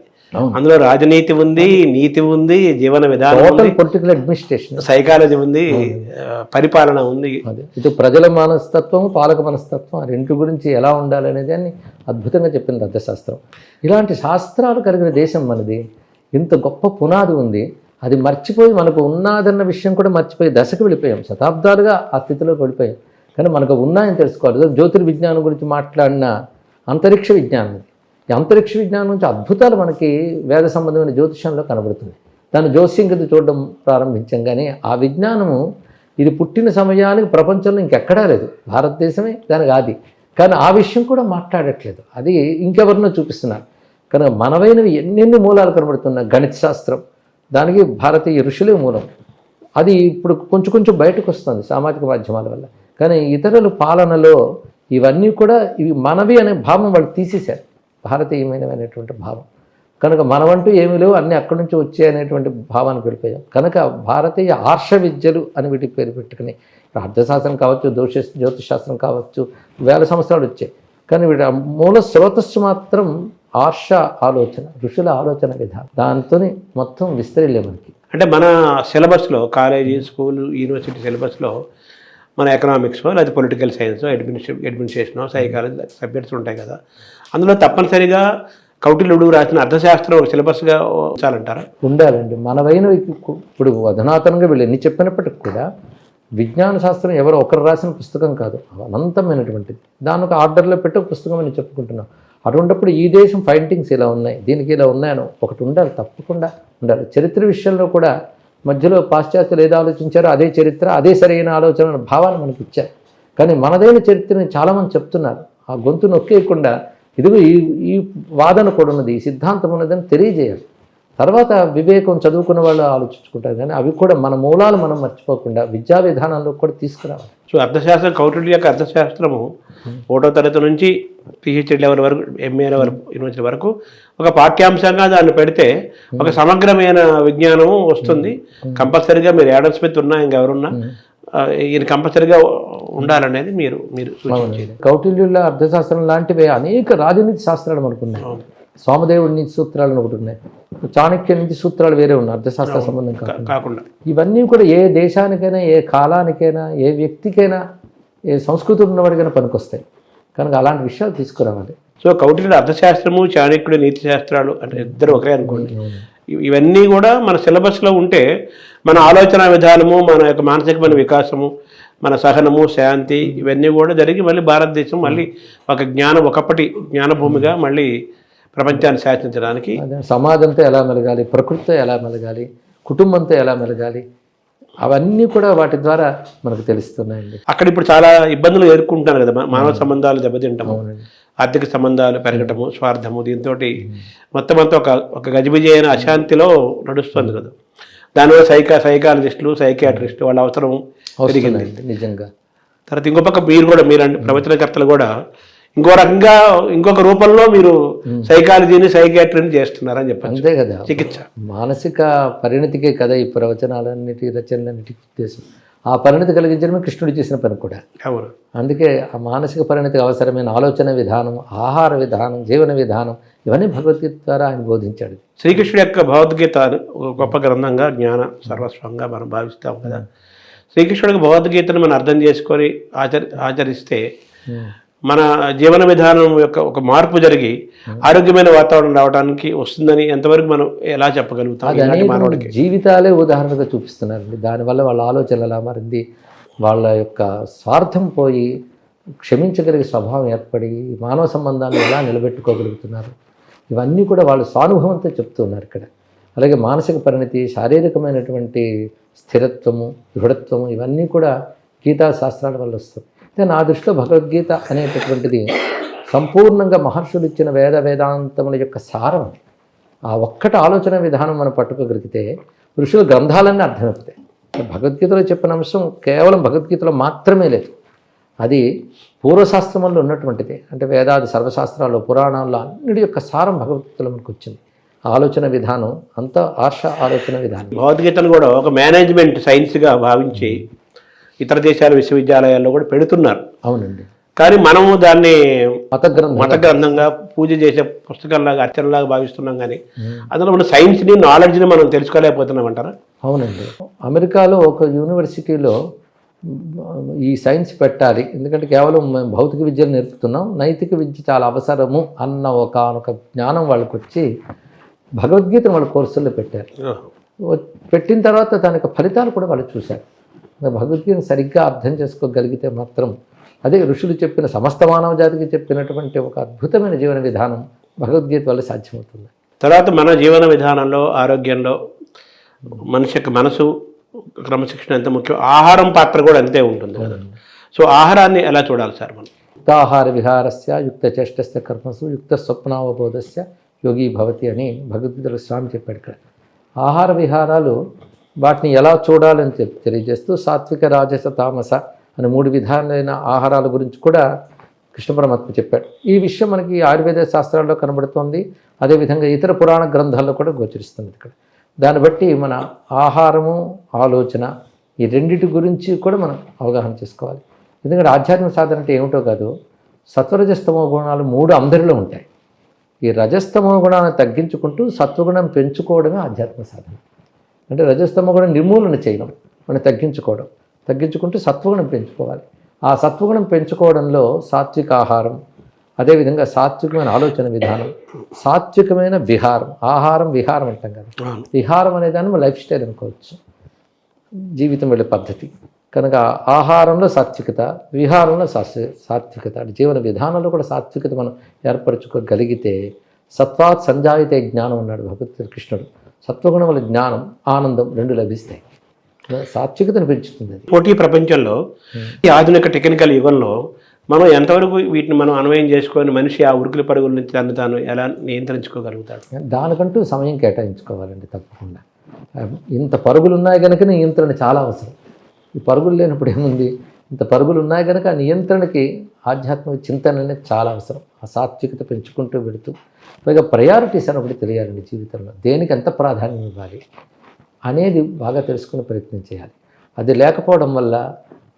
అందులో రాజనీతి ఉంది, నీతి ఉంది, జీవన విధానం, పొలిటికల్ అడ్మినిస్ట్రేషన్, సైకాలజీ ఉంది, పరిపాలన ఉంది. ఇటు ప్రజల మనస్తత్వం, పాలక మనస్తత్వం, ఆ రెండు గురించి ఎలా ఉండాలనేది అని అద్భుతంగా చెప్పింది అర్థశాస్త్రం. ఇలాంటి శాస్త్రాలు కలిగిన దేశం మనది. ఇంత గొప్ప పునాది ఉంది, అది మర్చిపోయి మనకు ఉన్నాదన్న విషయం కూడా మర్చిపోయి దశకు వెళ్ళిపోయాం. శతాబ్దాలుగా ఆ స్థితిలోకి వెళ్ళిపోయాం. కానీ మనకు ఉన్నాయని తెలుసుకోవాలి. జ్యోతిర్విజ్ఞానం గురించి మాట్లాడిన అంతరిక్ష విజ్ఞానం, ఈ అంతరిక్ష విజ్ఞానం నుంచి అద్భుతాలు మనకి వేద సంబంధమైన జ్యోతిషంలో కనబడుతుంది. దాన్ని జ్యోతిష్యం కింద చూడడం ప్రారంభించాం. కానీ ఆ విజ్ఞానము ఇది పుట్టిన సమయానికి ప్రపంచంలో ఇంకెక్కడా లేదు, భారతదేశమే దానికి ఆది. కానీ ఆ విషయం కూడా మాట్లాడట్లేదు, అది ఇంకెవరినో చూపిస్తున్నారు. కనుక మనవైనవి ఎన్నెన్ని మూలాలు కనబడుతున్నాయి. గణిత శాస్త్రం, దానికి భారతీయ ఋషులే మూలం. అది ఇప్పుడు కొంచెం కొంచెం బయటకు వస్తుంది సామాజిక మాధ్యమాల వల్ల. కానీ ఇతరుల పాలనలో ఇవన్నీ కూడా ఇవి మనవి అనే భావం వాళ్ళు తీసేశారు, భారతీయమైనటువంటి భావం. కనుక మనవంటూ ఏమీ లేవు, అన్నీ అక్కడి నుంచి వచ్చాయనేటువంటి భావానికి వెళ్ళిపోయాం. కనుక భారతీయ ఆర్ష విద్యలు అని వీటికి పేరు పెట్టుకుని, అర్థశాస్త్రం కావచ్చు, జ్యోతిషశాస్త్రం కావచ్చు, వేల సంవత్సరాలు వచ్చాయి. కానీ వీటి మూల స్రోతస్సు మాత్రం ఆర్ష ఆలోచన, ఋషుల ఆలోచన విధానం. దాంతో మొత్తం విస్తరిలే మనకి. అంటే మన సిలబస్లో, కాలేజీ, స్కూల్, యూనివర్సిటీ సిలబస్లో మన ఎకనామిక్స్ లేదా political science, administration, psychology subjects ఉంటాయి కదా, అందులో తప్పనిసరిగా కౌటిల్యుడు రాసిన అర్థశాస్త్రం ఒక సిలబస్గా ఉంచాలంటారా? ఉండాలండి. మనవైన ఇప్పుడు అధునాతనంగా వీళ్ళు ఎన్ని చెప్పినప్పటికి కూడా విజ్ఞాన శాస్త్రం ఎవరో ఒకరు రాసిన పుస్తకం కాదు, అనంతమైనటువంటిది. దాని ఒక ఆర్డర్లో పెట్టి ఒక పుస్తకం అని చెప్పుకుంటున్నాం. అటువంటిప్పుడు ఈ దేశం ఫైండింగ్స్ ఇలా ఉన్నాయి, దీనికి ఇలా ఉన్నాయని ఒకటి ఉండాలి, తప్పకుండా ఉండాలి. చరిత్ర విషయంలో కూడా మధ్యలో పాశ్చాత్యులు ఏదో ఆలోచించారో అదే చరిత్ర, అదే సరైన ఆలోచన భావాన్ని మనకి ఇచ్చారు. కానీ మనదైన చరిత్రని చాలామంది చెప్తున్నారు. ఆ గొంతు నొక్కేయకుండా ఇదిగో ఈ వాదన కూడా ఉన్నది, ఈ సిద్ధాంతం ఉన్నదని తెలియజేయాలి. తర్వాత వివేకం చదువుకున్న వాళ్ళు ఆలోచించుకుంటారు. కానీ అవి కూడా మన మూలాలు మనం మర్చిపోకుండా విద్యా విధానంలో కూడా తీసుకురావాలి. సో అర్థశాస్త్రం, కౌటిల్య యొక్క అర్థశాస్త్రము 1వ తరగతి నుంచి PhD లెవెల్ వరకు, MA లెవెల్ యూనివర్సిటీ వరకు ఒక పాఠ్యాంశంగా దాన్ని పెడితే ఒక సమగ్రమైన విజ్ఞానము వస్తుంది. కంపల్సరీగా మీరు యాడమ్ స్మిత్ ఉన్నా ఇంకెవరున్నా ఈయన కంపల్సరీగా ఉండాలనేది మీరు సూచించేది. కౌటిల్యుల అర్థశాస్త్రం లాంటివి అనేక రాజనీతి శాస్త్రాలు మనకున్నాయి. సోమదేవుడి నీతి సూత్రాలు ఒకటి ఉన్నాయి, చాణక్య నీతి సూత్రాలు వేరే ఉన్నాయి అర్థశాస్త్ర సంబంధం కాకుండా. ఇవన్నీ కూడా ఏ దేశానికైనా, ఏ కాలానికైనా, ఏ వ్యక్తికైనా, ఏ సంస్కృతి ఉన్నవాడికైనా పనికొస్తాయి. కనుక అలాంటి విషయాలు తీసుకురావాలి. సో కౌటిల్యుడు అర్థశాస్త్రము, చాణక్యుడు నీతి శాస్త్రాలు అంటే ఇద్దరు ఒకరే అనుకోండి. ఇవన్నీ కూడా మన సిలబస్లో ఉంటే మన ఆలోచన విధానము, మన యొక్క మానసికమైన వికాసము, మన సహనము, శాంతి ఇవన్నీ కూడా జరిగి మళ్ళీ భారతదేశం మళ్ళీ ఒక ఒకప్పటి జ్ఞానభూమిగా మళ్ళీ ప్రపంచాన్ని శాసించడానికి, సమాజంతో ఎలా మెలగాలి, ప్రకృతితో ఎలా మెలగాలి, కుటుంబంతో ఎలా మెలగాలి, అవన్నీ కూడా వాటి ద్వారా మనకు తెలుస్తున్నాయండి. అక్కడ ఇప్పుడు చాలా ఇబ్బందులు ఎదుర్కొంటున్నారు కదా, మానవ సంబంధాలు దెబ్బతింటము, ఆర్థిక సంబంధాలు పెరగటము, స్వార్థము, దీంతో మొత్తం అంతా ఒక గజిబిజి అయిన అశాంతిలో నడుస్తుంది కదా. దానివల్ల సైకాలజిస్టులు, సైకియాట్రిస్టులు వాళ్ళ అవసరం పెరిగింది నిజంగా. తర్వాత ఇంకో పక్క మీరు ప్రవచనకర్తలు కూడా ఇంకో రకంగా, ఇంకొక రూపంలో మీరు సైకాలజీని, సైకియాట్రీని చేస్తున్నారని చెప్పండి. అంతే కదా, చికిత్స మానసిక పరిణతికే కదా ఈ ప్రవచనాలన్నిటి, రచనలన్నిటి ఉద్దేశం. ఆ పరిణతి కలిగించడమే కృష్ణుడు చేసిన పని కూడా. అవును. అందుకే ఆ మానసిక పరిణతికి అవసరమైన ఆలోచన విధానం, ఆహార విధానం, జీవన విధానం ఇవన్నీ భగవద్గీత ద్వారా ఆయన బోధించాడు. శ్రీకృష్ణుడి యొక్క భగవద్గీత గొప్ప గ్రంథంగా, జ్ఞాన సర్వస్వంగా మనం భావిస్తాం కదా. శ్రీకృష్ణుడికి భగవద్గీతను మనం అర్థం చేసుకొని ఆచరిస్తే మన జీవన విధానం యొక్క ఒక మార్పు జరిగి ఆరోగ్యమైన వాతావరణం రావడానికి వస్తుందని ఎంతవరకు మనం ఎలా చెప్పగలుగుతాం? జీవితాలే ఉదాహరణగా చూపిస్తున్నారండి. దానివల్ల వాళ్ళ ఆలోచన ఎలా మారింది, వాళ్ళ యొక్క స్వార్థం పోయి క్షమించగలిగే స్వభావం ఏర్పడి మానవ సంబంధాలను ఎలా నిలబెట్టుకోగలుగుతున్నారు, ఇవన్నీ కూడా వాళ్ళు స్వానుభవంతో చెప్తున్నారు ఇక్కడ. అలాగే మానసిక పరిణతి, శారీరకమైనటువంటి స్థిరత్వము, దృఢత్వము ఇవన్నీ కూడా గీతా శాస్త్రాల వల్ల వస్తుంది. నా దృష్టిలో భగవద్గీత అనేటటువంటిది సంపూర్ణంగా మహర్షులు ఇచ్చిన వేదాంతముల యొక్క సారం. ఆ ఒక్కటి ఆలోచన విధానం మనం పట్టుకోగలిగితే ఋషుల గ్రంథాలన్నీ అర్థమవుతాయి. భగవద్గీతలో చెప్పిన అంశం కేవలం భగవద్గీతలో మాత్రమే లేదు, అది పూర్వశాస్త్రముల్లో ఉన్నటువంటిది. అంటే వేదాది సర్వశాస్త్రాల్లో, పురాణాల్లో అన్నిటి యొక్క సారం భగవద్గీతలో మనకు వచ్చింది. ఆలోచన విధానం అంతా ఆలోచన విధానం. భగవద్గీతను కూడా ఒక మేనేజ్మెంట్ సైన్స్గా భావించి ఇతర దేశాల విశ్వవిద్యాలయాల్లో కూడా పెడుతున్నారు. అవునండి. కానీ మనము దాన్ని మత గ్రంథంగా పూజ చేసే పుస్తకాల్లాగా, అర్చనలాగా భావిస్తున్నాం. కానీ అందులో మన సైన్స్ని, నాలెడ్జ్ని మనం తెలుసుకోలేకపోతున్నాం అంటారా? అవునండి. అమెరికాలో ఒక యూనివర్సిటీలో ఈ సైన్స్ పెట్టాలి, ఎందుకంటే కేవలం మేము భౌతిక విద్యను నేర్పుతున్నాం, నైతిక విద్య చాలా అవసరము అన్న ఒక జ్ఞానం వాళ్ళకి వచ్చి భగవద్గీతను వాళ్ళ కోర్సుల్లో పెట్టారు. పెట్టిన తర్వాత దానికి ఫలితాలు కూడా వాళ్ళు చూశారు. భగవద్గీతను సరిగ్గా అర్థం చేసుకోగలిగితే మాత్రం అదే ఋషులు చెప్పిన, సమస్త మానవ జాతికి చెప్పినటువంటి ఒక అద్భుతమైన జీవన విధానం భగవద్గీత వల్ల సాధ్యమవుతుంది. తర్వాత మన జీవన విధానంలో, ఆరోగ్యంలో మనిషి యొక్క మనసు, క్రమశిక్షణ ఎంత ముఖ్యం, ఆహారం పాత్ర కూడా అంతే ఉంటుంది కదా. సో ఆహారాన్ని ఎలా చూడాలి సార్ మనం? యుక్తాహార విహారస్య యుక్త చేష్టస్య కర్మసు యుక్త స్వప్నావబోధస్య యోగి భవతి అని భగవద్గీతలో స్వామి చెప్పాడు. ఇక్కడ ఆహార విహారాలు వాటిని ఎలా చూడాలని తెలియజేస్తూ సాత్విక రాజస తామస అనే 3 విధాలైన ఆహారాల గురించి కూడా కృష్ణ పరమాత్మ చెప్పాడు. ఈ విషయం మనకి ఆయుర్వేద శాస్త్రాల్లో కనబడుతోంది, అదేవిధంగా ఇతర పురాణ గ్రంథాల్లో కూడా గోచరిస్తుంది. ఇక్కడ దాన్ని బట్టి మన ఆహారము ఆలోచన ఈ రెండిటి గురించి కూడా మనం అవగాహన చేసుకోవాలి. ఎందుకంటే ఆధ్యాత్మిక సాధన అంటే ఏమిటో కాదు, సత్వరజస్తమో గుణాలు 3 అందరిలో ఉంటాయి. ఈ రజస్తమో గుణాన్ని తగ్గించుకుంటూ సత్వగుణం పెంచుకోవడమే ఆధ్యాత్మిక సాధన. అంటే రజస్తమో గుణం నిర్మూలన చేయడం, మనం తగ్గించుకుంటూ సత్వగుణం పెంచుకోవాలి. ఆ సత్వగుణం పెంచుకోవడంలో సాత్విక ఆహారం, అదేవిధంగా సాత్వికమైన ఆలోచన విధానం, సాత్వికమైన విహారం. ఆహారం విహారం అంటాం కదా, విహారం అనేదాన్ని మనం లైఫ్ స్టైల్ అనుకోవచ్చు, జీవితం వెళ్ళే పద్ధతి. కనుక ఆహారంలో సాత్వికత, విహారంలో సాత్వికత, అంటే జీవన విధానంలో కూడా సాత్వికత మనం ఏర్పరచుకోగలిగితే సత్వాత్ సంజాయితే జ్ఞానం అన్నాడు భగవద్గీత కృష్ణుడు. సత్వగుణం వల్ల జ్ఞానం ఆనందం 2 లభిస్తాయి. సాత్వికతను పెంచుతుంది అది. పోటీ ప్రపంచంలో ఈ ఆధునిక టెక్నికల్ యుగంలో మనం ఎంతవరకు వీటిని మనం అన్వయం చేసుకొని మనిషి ఆ ఉరుకుల పరుగుల నుంచి తాను ఎలా నియంత్రించుకోగలుగుతాడు? దానికంటూ సమయం కేటాయించుకోవాలండి తప్పకుండా. ఇంత పరుగులు ఉన్నాయి కనుక నియంత్రణ చాలా అవసరం. ఈ పరుగులు లేనప్పుడు ఏముంది, ఇంత పరుగులు ఉన్నాయి కనుక ఆ నియంత్రణకి ఆధ్యాత్మిక చింతన అనేది చాలా అవసరం. ఆ సాత్వికత పెంచుకుంటూ పెడుతూ పైగా ప్రయారిటీస్ అన్నప్పుడు తెలియాలండి. జీవితంలో దేనికి ఎంత ప్రాధాన్యం ఇవ్వాలి అనేది బాగా తెలుసుకునే ప్రయత్నం చేయాలి. అది లేకపోవడం వల్ల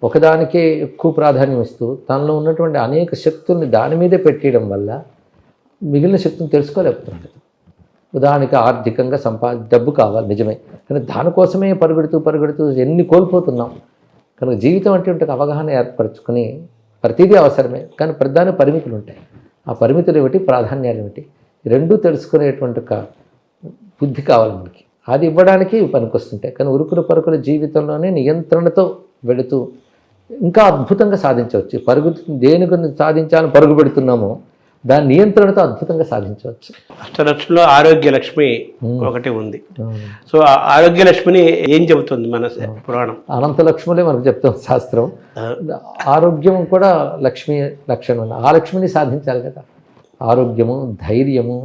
ఒకదానికే ఎక్కువ ప్రాధాన్యం ఇస్తూ తనలో ఉన్నటువంటి అనేక శక్తుల్ని దాని మీదే పెట్టేయడం వల్ల మిగిలిన శక్తులను తెలుసుకోలేకపోతున్నాడు. ఉదాహరణకి ఆర్థికంగా డబ్బు కావాలి నిజమే, కానీ దానికోసమే పరుగెడుతూ ఎన్ని కోల్పోతున్నాం. కనుక జీవితం అంటే ఉంటే అవగాహన ఏర్పరచుకొని ప్రతిదీ అవసరమే, కానీ ప్రధాన పరిమితులు ఉంటాయి. ఆ పరిమితులు ఏమిటి, ప్రాధాన్యాలు ఏమిటి, 2 తెలుసుకునేటువంటి ఒక బుద్ధి కావాలి మనకి. అది ఇవ్వడానికి పనికొస్తుంటాయి. కానీ ఉరుకుల పరుగుల జీవితంలోనే నియంత్రణతో వెళుతూ ఇంకా అద్భుతంగా సాధించవచ్చు. దేని గురించి సాధించాలని పరుగు పెడుతున్నామో దాని నియంత్రణతో అద్భుతంగా సాధించవచ్చు. అష్టలక్ష్మిలో ఆరోగ్య లక్ష్మి ఒకటి ఉంది. సో ఆ ఆరోగ్య లక్ష్మిని ఏం చెబుతుంది మన పురాణం? అనంత లక్ష్ములే మనకు చెప్తుంది శాస్త్రం. ఆరోగ్యం కూడా లక్ష్మి లక్షణం. ఆ లక్ష్మిని సాధించాలి కదా. ఆరోగ్యము, ధైర్యము,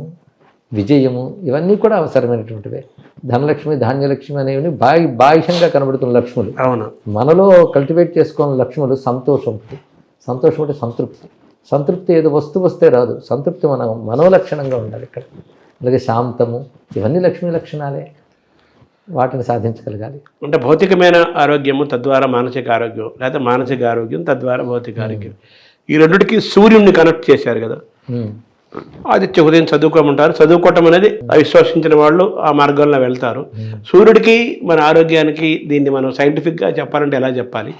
విజయము ఇవన్నీ కూడా అవసరమైనటువంటివే. ధనలక్ష్మి, ధాన్యలక్ష్మి అనేవి బాహ్యంగా కనబడుతున్న లక్ష్ములు. అవును, మనలో కల్టివేట్ చేసుకున్న లక్ష్ములు సంతోషం అంటే సంతృప్తి ఏదో వస్తే రాదు. సంతృప్తి మన మనోలక్షణంగా ఉండాలి ఇక్కడ. అలాగే శాంతము, ఇవన్నీ లక్ష్మీ లక్షణాలే. వాటిని సాధించగలగాలి. అంటే భౌతికమైన ఆరోగ్యము తద్వారా మానసిక ఆరోగ్యం, లేదా మానసిక ఆరోగ్యం తద్వారా భౌతిక ఆరోగ్యం, ఈ రెండిటికి సూర్యుడిని కనెక్ట్ చేశారు కదా. ఆదిత్య ఉదయం చదువుకోమంటారు. చదువుకోవటం అనేది విశ్వసించిన వాళ్ళు ఆ మార్గంలో వెళ్తారు. సూర్యుడికి మన ఆరోగ్యానికి దీన్ని మనం సైంటిఫిక్గా చెప్పాలంటే ఎలా చెప్పాలి,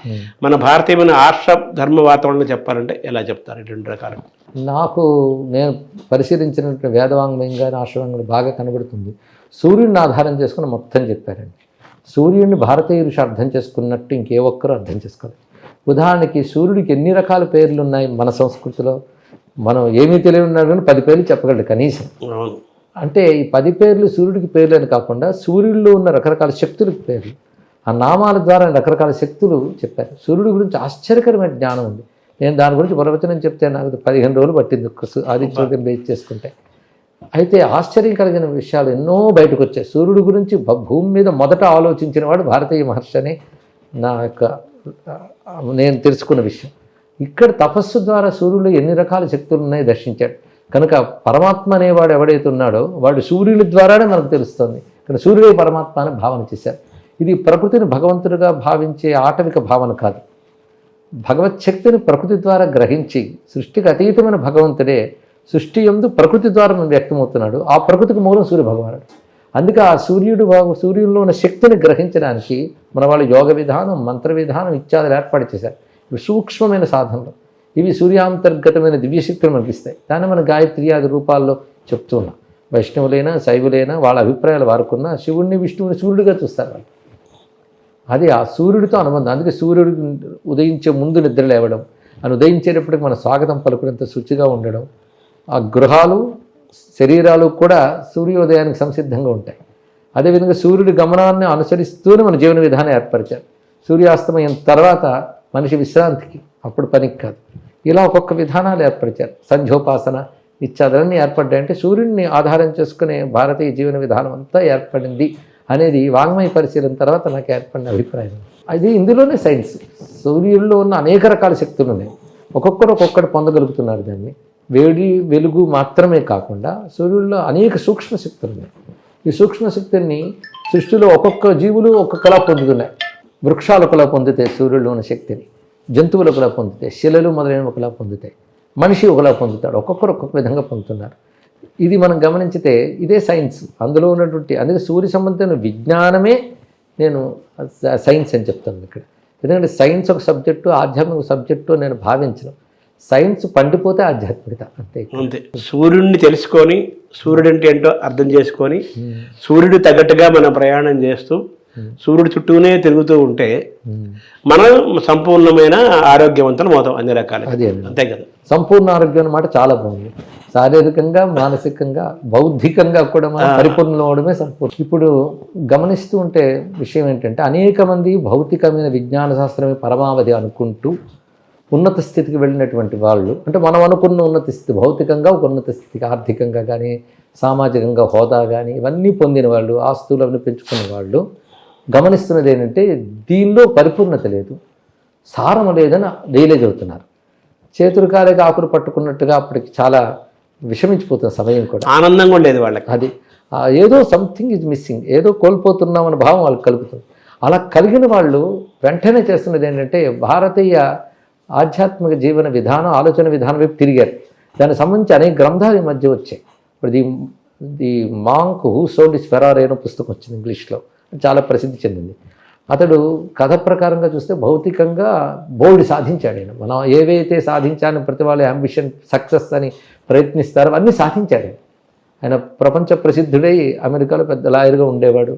మన భారతీయమైన ఆర్ష ధర్మ వాతావరణం చెప్పాలంటే ఎలా చెప్తారు? 2 రకాలు నేను పరిశీలించినటువంటి వేదవాంగ్మయం కానీ ఆశ్రమంగా బాగా కనబడుతుంది. సూర్యుడిని ఆధారం చేసుకుని మొత్తం చెప్పారండి. సూర్యుడిని భారతీయులు అర్థం చేసుకున్నట్టు ఇంకే ఒక్కరూ అర్థం చేసుకోవాలి. ఉదాహరణకి సూర్యుడికి ఎన్ని రకాల పేర్లు ఉన్నాయి మన సంస్కృతిలో. మనం ఏమీ తెలియని ఉన్నారు కానీ 10 పేర్లు చెప్పగలడు కనీసం. అంటే ఈ 10 పేర్లు సూర్యుడికి పేర్లు అని కాకుండా సూర్యుడిలో ఉన్న రకరకాల శక్తులకు పేర్లు, ఆ నామాల ద్వారా రకరకాల శక్తులు చెప్పారు. సూర్యుడి గురించి ఆశ్చర్యకరమైన జ్ఞానం ఉంది. నేను దాని గురించి ప్రవచనం చెప్తే నాకు 15 రోజులు పట్టింది ఆదిత్యోదయం బేస్ చేసుకుంటే. అయితే ఆశ్చర్యం కలిగిన విషయాలు ఎన్నో బయటకు వచ్చాయి. సూర్యుడి గురించి భూమి మీద మొదట ఆలోచించిన వాడు భారతీయ మహర్షి అని నేను తెలుసుకున్న విషయం. ఇక్కడ తపస్సు ద్వారా సూర్యుడు ఎన్ని రకాల శక్తులు ఉన్నాయో దర్శించాడు. కనుక పరమాత్మ అనేవాడు ఎవడైతే ఉన్నాడో వాడు సూర్యుడి ద్వారానే మనకు తెలుస్తుంది. కానీ సూర్యుడే పరమాత్మ అని భావన చేశారు. ఇది ప్రకృతిని భగవంతుడిగా భావించే ఆటవిక భావన కాదు. భగవత్ శక్తిని ప్రకృతి ద్వారా గ్రహించి సృష్టికి అతీతమైన భగవంతుడే సృష్టి యందు ప్రకృతి ద్వారా వ్యక్తమవుతున్నాడు. ఆ ప్రకృతికి మూలం సూర్య భగవానుడు. అందుకే ఆ సూర్యుడిలో ఉన్న శక్తిని గ్రహించడానికి మన వాళ్ళు యోగ విధానం, మంత్ర విధానం ఇత్యాదులు ఏర్పాటు చేశారు. ఇవి సూక్ష్మమైన సాధనలు. ఇవి సూర్యాంతర్గతమైన దివ్యశక్తులు మనకి ఇస్తాయి. దాన్ని మన గాయత్రి ఆది రూపాల్లో చెప్తూ ఉన్నాం. వైష్ణవులైనా శైవులైనా వాళ్ళ అభిప్రాయాలు వారుకున్నా శివుడిని విష్ణువుని సూర్యుడిగా చూస్తారు వాళ్ళు. అది ఆ సూర్యుడితో అనుబంధం. అందుకే సూర్యుడు ఉదయించే ముందు నిద్ర లేవడం, అని ఉదయించేటప్పటికి మన స్వాగతం పలుకునంత శుచిగా ఉండడం, ఆ గృహాలు శరీరాలు కూడా సూర్యోదయానికి సంసిద్ధంగా ఉంటాయి. అదేవిధంగా సూర్యుడి గమనాన్ని అనుసరిస్తూనే మన జీవన విధానం ఏర్పరిచారు. సూర్యాస్తమయం తర్వాత మనిషి విశ్రాంతికి, అప్పుడు పనికి కాదు. ఇలా ఒక్కొక్క విధానాలు ఏర్పరిచారు. సంధ్యోపాసన ఇత్యాదులన్నీ ఏర్పడ్డాయంటే సూర్యుడిని ఆధారం చేసుకునే భారతీయ జీవన విధానం అంతా ఏర్పడింది అనేది వాంగ్మయ పరిశీలన తర్వాత నాకు ఏర్పడిన అభిప్రాయం. అది ఇందులోనే సైన్స్. సూర్యుల్లో ఉన్న అనేక రకాల శక్తులు ఉన్నాయి. ఒక్కొక్కరు పొందగలుగుతున్నారు దాన్ని. వేడి వెలుగు మాత్రమే కాకుండా సూర్యుల్లో అనేక సూక్ష్మ శక్తులు ఉన్నాయి. ఈ సూక్ష్మ శక్తుల్ని సృష్టిలో ఒక్కొక్క జీవులు ఒక్కొక్కలా పొందుతున్నాయి. వృక్షాలు ఒకలా పొందుతాయి సూర్యుల్లో ఉన్న శక్తిని, జంతువులు ఒకలా పొందుతాయి, శిలలు మొదలైనవి ఒకలా పొందుతాయి, మనిషి ఒకలా పొందుతాడు. ఒక్కొక్కరు ఒక్కొక్క విధంగా పొందుతున్నారు. ఇది మనం గమనించితే ఇదే సైన్స్. అందులో ఉన్నటువంటి అందుకే సూర్య సంబంధించిన విజ్ఞానమే నేను సైన్స్ అని చెప్తాను ఇక్కడ. ఎందుకంటే సైన్స్ ఒక సబ్జెక్టు, ఆధ్యాత్మిక సబ్జెక్టు నేను భావించను. సైన్స్ పండిపోతే ఆధ్యాత్మికత అంతే. అంతే. సూర్యుడిని తెలుసుకొని, సూర్యుడు అంటే ఏంటో అర్థం చేసుకొని, సూర్యుడు తగ్గట్టుగా మనం ప్రయాణం చేస్తూ సూర్యుడు చుట్టూనే తిరుగుతూ ఉంటే మనం సంపూర్ణమైన ఆరోగ్యవంతులు అవుతాం అన్ని రకాలు. అదే అంతే కదా. సంపూర్ణ ఆరోగ్యం అన్నమాట చాలా బాగుంది. శారీరకంగా, మానసికంగా, బౌద్ధికంగా కూడా మనం పరిపూర్ణం అవడమే సంపూర్ణ. ఇప్పుడు గమనిస్తూ ఉంటే విషయం ఏంటంటే అనేక మంది భౌతికమైన విజ్ఞాన శాస్త్రమే పరమావధి అనుకుంటూ ఉన్నత స్థితికి వెళ్ళినటువంటి వాళ్ళు, అంటే మనం అనుకున్న ఉన్నత స్థితి భౌతికంగా ఒక ఉన్నత స్థితికి, ఆర్థికంగా కానీ సామాజికంగా హోదా కానీ ఇవన్నీ పొందిన వాళ్ళు, ఆస్తులు అవన్నీ పెంచుకున్న వాళ్ళు గమనిస్తున్నది ఏంటంటే దీనిలో పరిపూర్ణత లేదు, సారం లేదని రియలైజ్ అవుతున్నారు. చేతులు కాలేక ఆకులు పట్టుకున్నట్టుగా అప్పటికి చాలా విషమించిపోతున్న సమయం కూడా. ఆనందంగా ఉండేది వాళ్ళకి. అది ఏదో సంథింగ్ ఈజ్ మిస్సింగ్, ఏదో కోల్పోతున్నామన్న భావం వాళ్ళకి కలుగుతుంది. అలా కలిగిన వాళ్ళు వెంటనే చేస్తున్నది ఏంటంటే భారతీయ ఆధ్యాత్మిక జీవన విధానం, ఆలోచన విధానం వైపు తిరిగారు. దానికి సంబంధించి అనేక గ్రంథాలు ఈ మధ్య వచ్చాయి. ఇప్పుడు the monk who sold his Ferrari అనే పుస్తకం వచ్చింది ఇంగ్లీష్లో, చాలా ప్రసిద్ధి చెందింది. అతడు కథ ప్రకారంగా చూస్తే భౌతికంగా బోల్డ్ సాధించాడు. ఆయన మనం ఏవైతే సాధించాలని ప్రతి వాళ్ళ అంబిషన్ సక్సెస్ అని ప్రయత్నిస్తారో అన్నీ సాధించాడు. ఆయన ప్రపంచ ప్రసిద్ధుడై అమెరికాలో పెద్ద లాయర్గా ఉండేవాడు.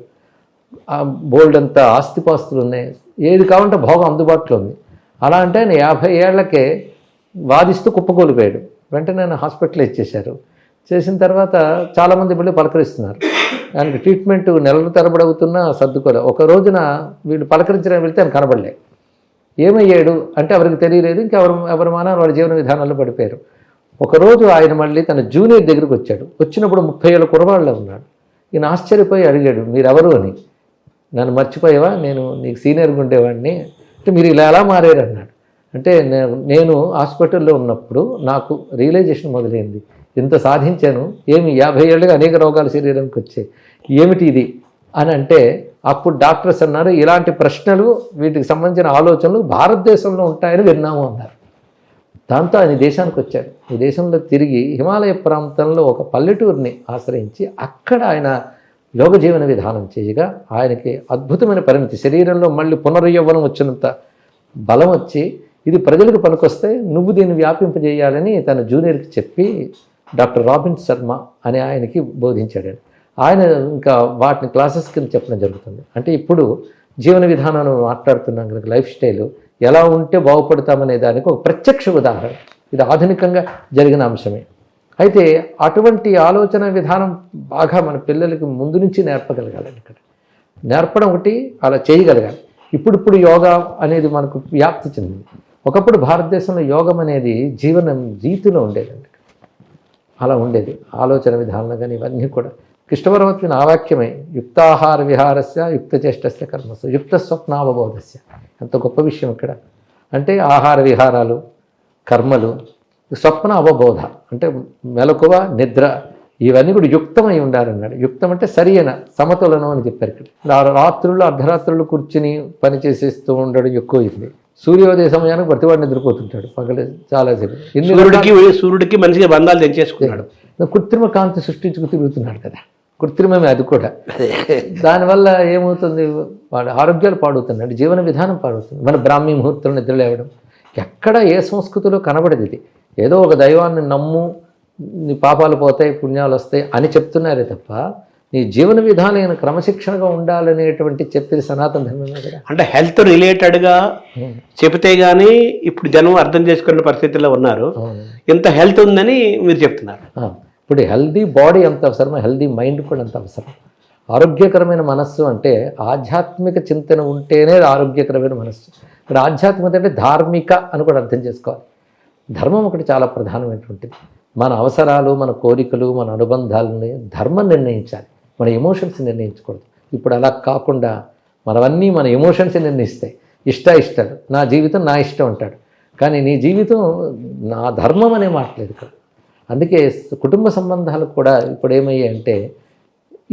బోల్డ్ అంతా ఆస్తిపాస్తులు ఉన్నాయి, ఏది కావాలంటే భోగం అందుబాటులో ఉంది. అలా అంటే ఆయన 50 ఏళ్లకే వాదిస్తూ కుప్పకూలిపోయాడు. వెంటనే ఆయన హాస్పిటల్ ఇచ్చేశారు. చేసిన తర్వాత చాలామంది మళ్ళీ పలకరిస్తున్నారు. ఆయనకి ట్రీట్మెంట్ నెలల తరబడి అవుతున్నా సర్దుకోలే. ఒక రోజున వీళ్ళు పలకరించడానికి వెళ్తే ఆయన కనబడలే. ఏమయ్యాడు అంటే ఎవరికి తెలియలేదు. ఇంకా ఎవరి మానాలు వాళ్ళ జీవన విధానాల్లో పడిపోయారు. ఒకరోజు ఆయన మళ్ళీ తన జూనియర్ దగ్గరికి వచ్చాడు. వచ్చినప్పుడు 30 ఏళ్ళ కురవాళ్ళలో ఉన్నాడు. ఈయన ఆశ్చర్యపోయి అడిగాడు, మీరెవరు అని. నన్ను మర్చిపోయావా, నేను నీకు సీనియర్గా ఉండేవాడిని, అంటే మీరు ఇలా ఎలా మారారు అన్నాడు. అంటే నేను హాస్పిటల్లో ఉన్నప్పుడు నాకు రియలైజేషన్ మొదలైంది, ఇంత సాధించాను, ఏమి 50 ఏళ్ళుగా అనేక రోగాలు శరీరానికి వచ్చాయి, ఏమిటి ఇది అని. అంటే అప్పుడు డాక్టర్స్ అన్నారు, ఇలాంటి ప్రశ్నలు వీటికి సంబంధించిన ఆలోచనలు భారతదేశంలో ఉంటాయని విన్నాము అన్నారు. దాంతో ఆయన దేశానికి వచ్చాడు. ఈ దేశంలో తిరిగి హిమాలయ ప్రాంతంలో ఒక పల్లెటూరిని ఆశ్రయించి అక్కడ ఆయన యోగ జీవన విధానం చేయగా ఆయనకి అద్భుతమైన పరిణతి, శరీరంలో మళ్ళీ పునర్యవ్వనం వచ్చినంత బలం వచ్చి, ఇది ప్రజలకు పనికొస్తే నువ్వు దీన్ని వ్యాపింపజేయాలని తన జూనియర్కి చెప్పి డాక్టర్ రాబిన్ శర్మ అనే ఆయనకి బోధించాడు. ఆయన ఇంకా వాటిని క్లాసెస్ కింద చెప్పడం జరుగుతుంది. అంటే ఇప్పుడు జీవన విధానాన్ని మాట్లాడుతున్నాం కనుక లైఫ్ స్టైల్ ఎలా ఉంటే బాగుపడతామనే దానికి ఒక ప్రత్యక్ష ఉదాహరణ. ఇది ఆధునికంగా జరిగిన అంశమే. అయితే అటువంటి ఆలోచన విధానం బాగా మన పిల్లలకి ముందు నుంచి నేర్పగలగాలి. ఇక్కడ నేర్పడం ఒకటి, అలా చేయగలగాలి. ఇప్పుడు యోగా అనేది మనకు వ్యాప్తి చెందింది. ఒకప్పుడు భారతదేశంలో యోగం అనేది జీవనం రీతిలో ఉండేదండి. అలా ఉండేది ఆలోచన విధానం కానీ ఇవన్నీ కూడా. కృష్ణ పరమాత్మ ఆ వాక్యమే, యుక్తాహార విహారస్య యుక్తచేష్టస్య కర్మస్య యుక్త స్వప్నావబోధస్య. ఎంత గొప్ప విషయం ఇక్కడ. అంటే ఆహార విహారాలు, కర్మలు, స్వప్న అవబోధ అంటే మెలకువ, నిద్ర, ఇవన్నీ కూడా యుక్తమై ఉండాలన్నాడు. యుక్తం అంటే సరియైన సమతులనం అని చెప్పారు ఇక్కడ. రాత్రులు అర్ధరాత్రులు కూర్చుని పని చేసేస్తూ ఉండడం ఎక్కువైంది. సూర్యోదయ సమయానికి ప్రతివాడు నిద్రపోతుంటాడు పగలు చాలాసేపు. సూర్యుడికి మంచిగా బంధాలు తెచ్చేసుకున్నాడు. కృత్రిమ కాంతి సృష్టించుకు తిరుగుతున్నాడు కదా, కృత్రిమమే అది కూడా. దానివల్ల ఏమవుతుంది, వాడు ఆరోగ్యాలు పాడవుతున్నాడు, జీవన విధానం పాడవుతుంది. మన బ్రాహ్మీ ముహూర్తం నిద్రలేవడం ఎక్కడ ఏ సంస్కృతిలో కనబడేది. ఇది ఏదో ఒక దైవాన్ని నమ్ము నీ పాపాలు పోతాయి, పుణ్యాలు వస్తాయి అని చెప్తున్నారే తప్ప నీ జీవన విధానం క్రమశిక్షణగా ఉండాలనేటువంటి చెప్పేది సనాతన ధర్మమే కదా. అంటే హెల్త్ రిలేటెడ్గా చెబితే కానీ ఇప్పుడు జనం అర్థం చేసుకునే పరిస్థితుల్లో ఉన్నారు. ఇంత హెల్త్ ఉందని మీరు చెప్తున్నారు. ఇప్పుడు హెల్దీ బాడీ ఎంత అవసరమో హెల్దీ మైండ్ కూడా అంత అవసరం. ఆరోగ్యకరమైన మనస్సు అంటే ఆధ్యాత్మిక చింతన ఉంటేనే ఆరోగ్యకరమైన మనస్సు. ఇక్కడ ఆధ్యాత్మికత అంటే ధార్మిక అని కూడా అర్థం చేసుకోవాలి. ధర్మం ఒకటి చాలా ప్రధానమైనటువంటిది. మన అవసరాలు, మన కోరికలు, మన అనుబంధాలని ధర్మం నిర్ణయించాలి, మన ఎమోషన్స్ నిర్ణయించకూడదు. ఇప్పుడు అలా కాకుండా మనవన్నీ మన ఎమోషన్స్ నిర్ణయిస్తాయి. ఇష్టాలు, నా జీవితం నా ఇష్టం అంటాడు, కానీ నీ జీవితం నా ధర్మం అనే మాట్లేదు ఇక్కడ. అందుకే కుటుంబ సంబంధాలు కూడా ఇప్పుడు ఏమయ్యాయంటే,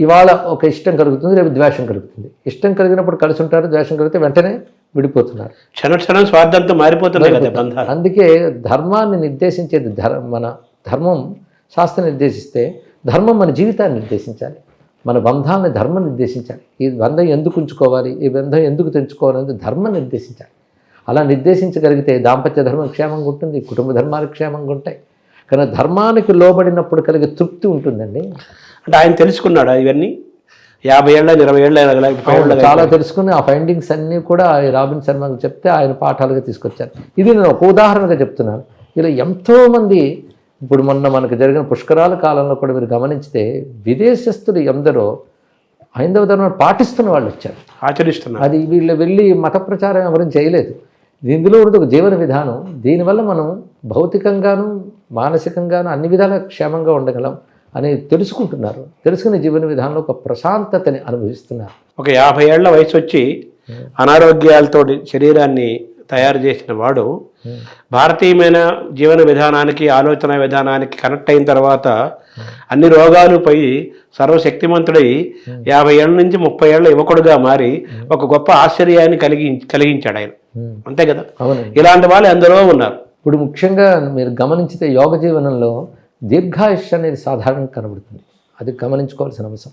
ఇవాళ ఒక ఇష్టం కలుగుతుంది, రేపు ద్వేషం కలుగుతుంది. ఇష్టం కలిగినప్పుడు కలిసి ఉంటారు, ద్వేషం కలిగితే వెంటనే విడిపోతున్నారు. క్షణక్షణం స్వార్థంతో మారిపోతున్నాయి కదా బంధాలు. అందుకే ధర్మాన్ని నిర్దేశించేది మన ధర్మం. శాస్త్రం నిర్దేశిస్తే ధర్మం మన జీవితాన్ని నిర్దేశించాలి, మన బంధాలని ధర్మం నిర్దేశించాలి. ఈ బంధం ఎందుకు ఉంచుకోవాలి, ఈ బంధం ఎందుకు తెంచుకోవాలనేది ధర్మం నిర్దేశించాలి. అలా నిర్దేశించగలిగితే దాంపత్య ధర్మం క్షేమంగా ఉంటుంది, కుటుంబ ధర్మాలు క్షేమంగా ఉంటాయి. కానీ ధర్మానికి లోబడినప్పుడు కలిగే తృప్తి ఉంటుందండి. అంటే ఆయన తెలుసుకున్నాడా ఇవన్నీ 50 ఏళ్ళ 20 ఏళ్ళ చాలా తెలుసుకుని ఆ ఫైండింగ్స్ అన్నీ కూడా రాబిన్ శర్మకు చెప్తే ఆయన పాఠాలుగా తీసుకొచ్చారు. ఇది నేను ఒక ఉదాహరణగా చెప్తున్నాను. ఇలా ఎంతోమంది ఇప్పుడు మొన్న మనకు జరిగిన పుష్కరాల కాలంలో కూడా మీరు గమనించితే విదేశస్తులు ఎందరో హైందవ ధర్మాన్ని పాటిస్తున్న వాళ్ళు వచ్చారు, ఆచరిస్తున్నారు. అది వీళ్ళు వెళ్ళి మత ప్రచారం ఎవరూ చేయలేదు. ఇందులో ఉన్నది ఒక జీవన విధానం. దీనివల్ల మనం భౌతికంగాను మానసికంగాను అన్ని విధాల క్షేమంగా ఉండగలం అని తెలుసుకుంటున్నారు. తెలుసుకునే జీవన విధానంలో ఒక ప్రశాంతతని అనుభవిస్తున్నారు. ఒక 50 ఏళ్ల వయసు వచ్చి అనారోగ్యాలతో శరీరాన్ని తయారు చేసిన వాడు భారతీయమైన జీవన విధానానికి, ఆలోచన విధానానికి కనెక్ట్ అయిన తర్వాత అన్ని రోగాలు పోయి సర్వశక్తిమంతుడై 50 ఏళ్ళ నుంచి 30 ఏళ్ల యువకుడుగా మారి ఒక గొప్ప ఆశ్చర్యాన్ని కలిగించాడు ఆయన. అంతే కదా. ఇలాంటి వాళ్ళు ఎందరో ఉన్నారు. ఇప్పుడు ముఖ్యంగా మీరు గమనించితే యోగ జీవనంలో దీర్ఘాయుష్ అనేది సాధారణంగా కనబడుతుంది. అది గమనించుకోవాల్సిన అంశం.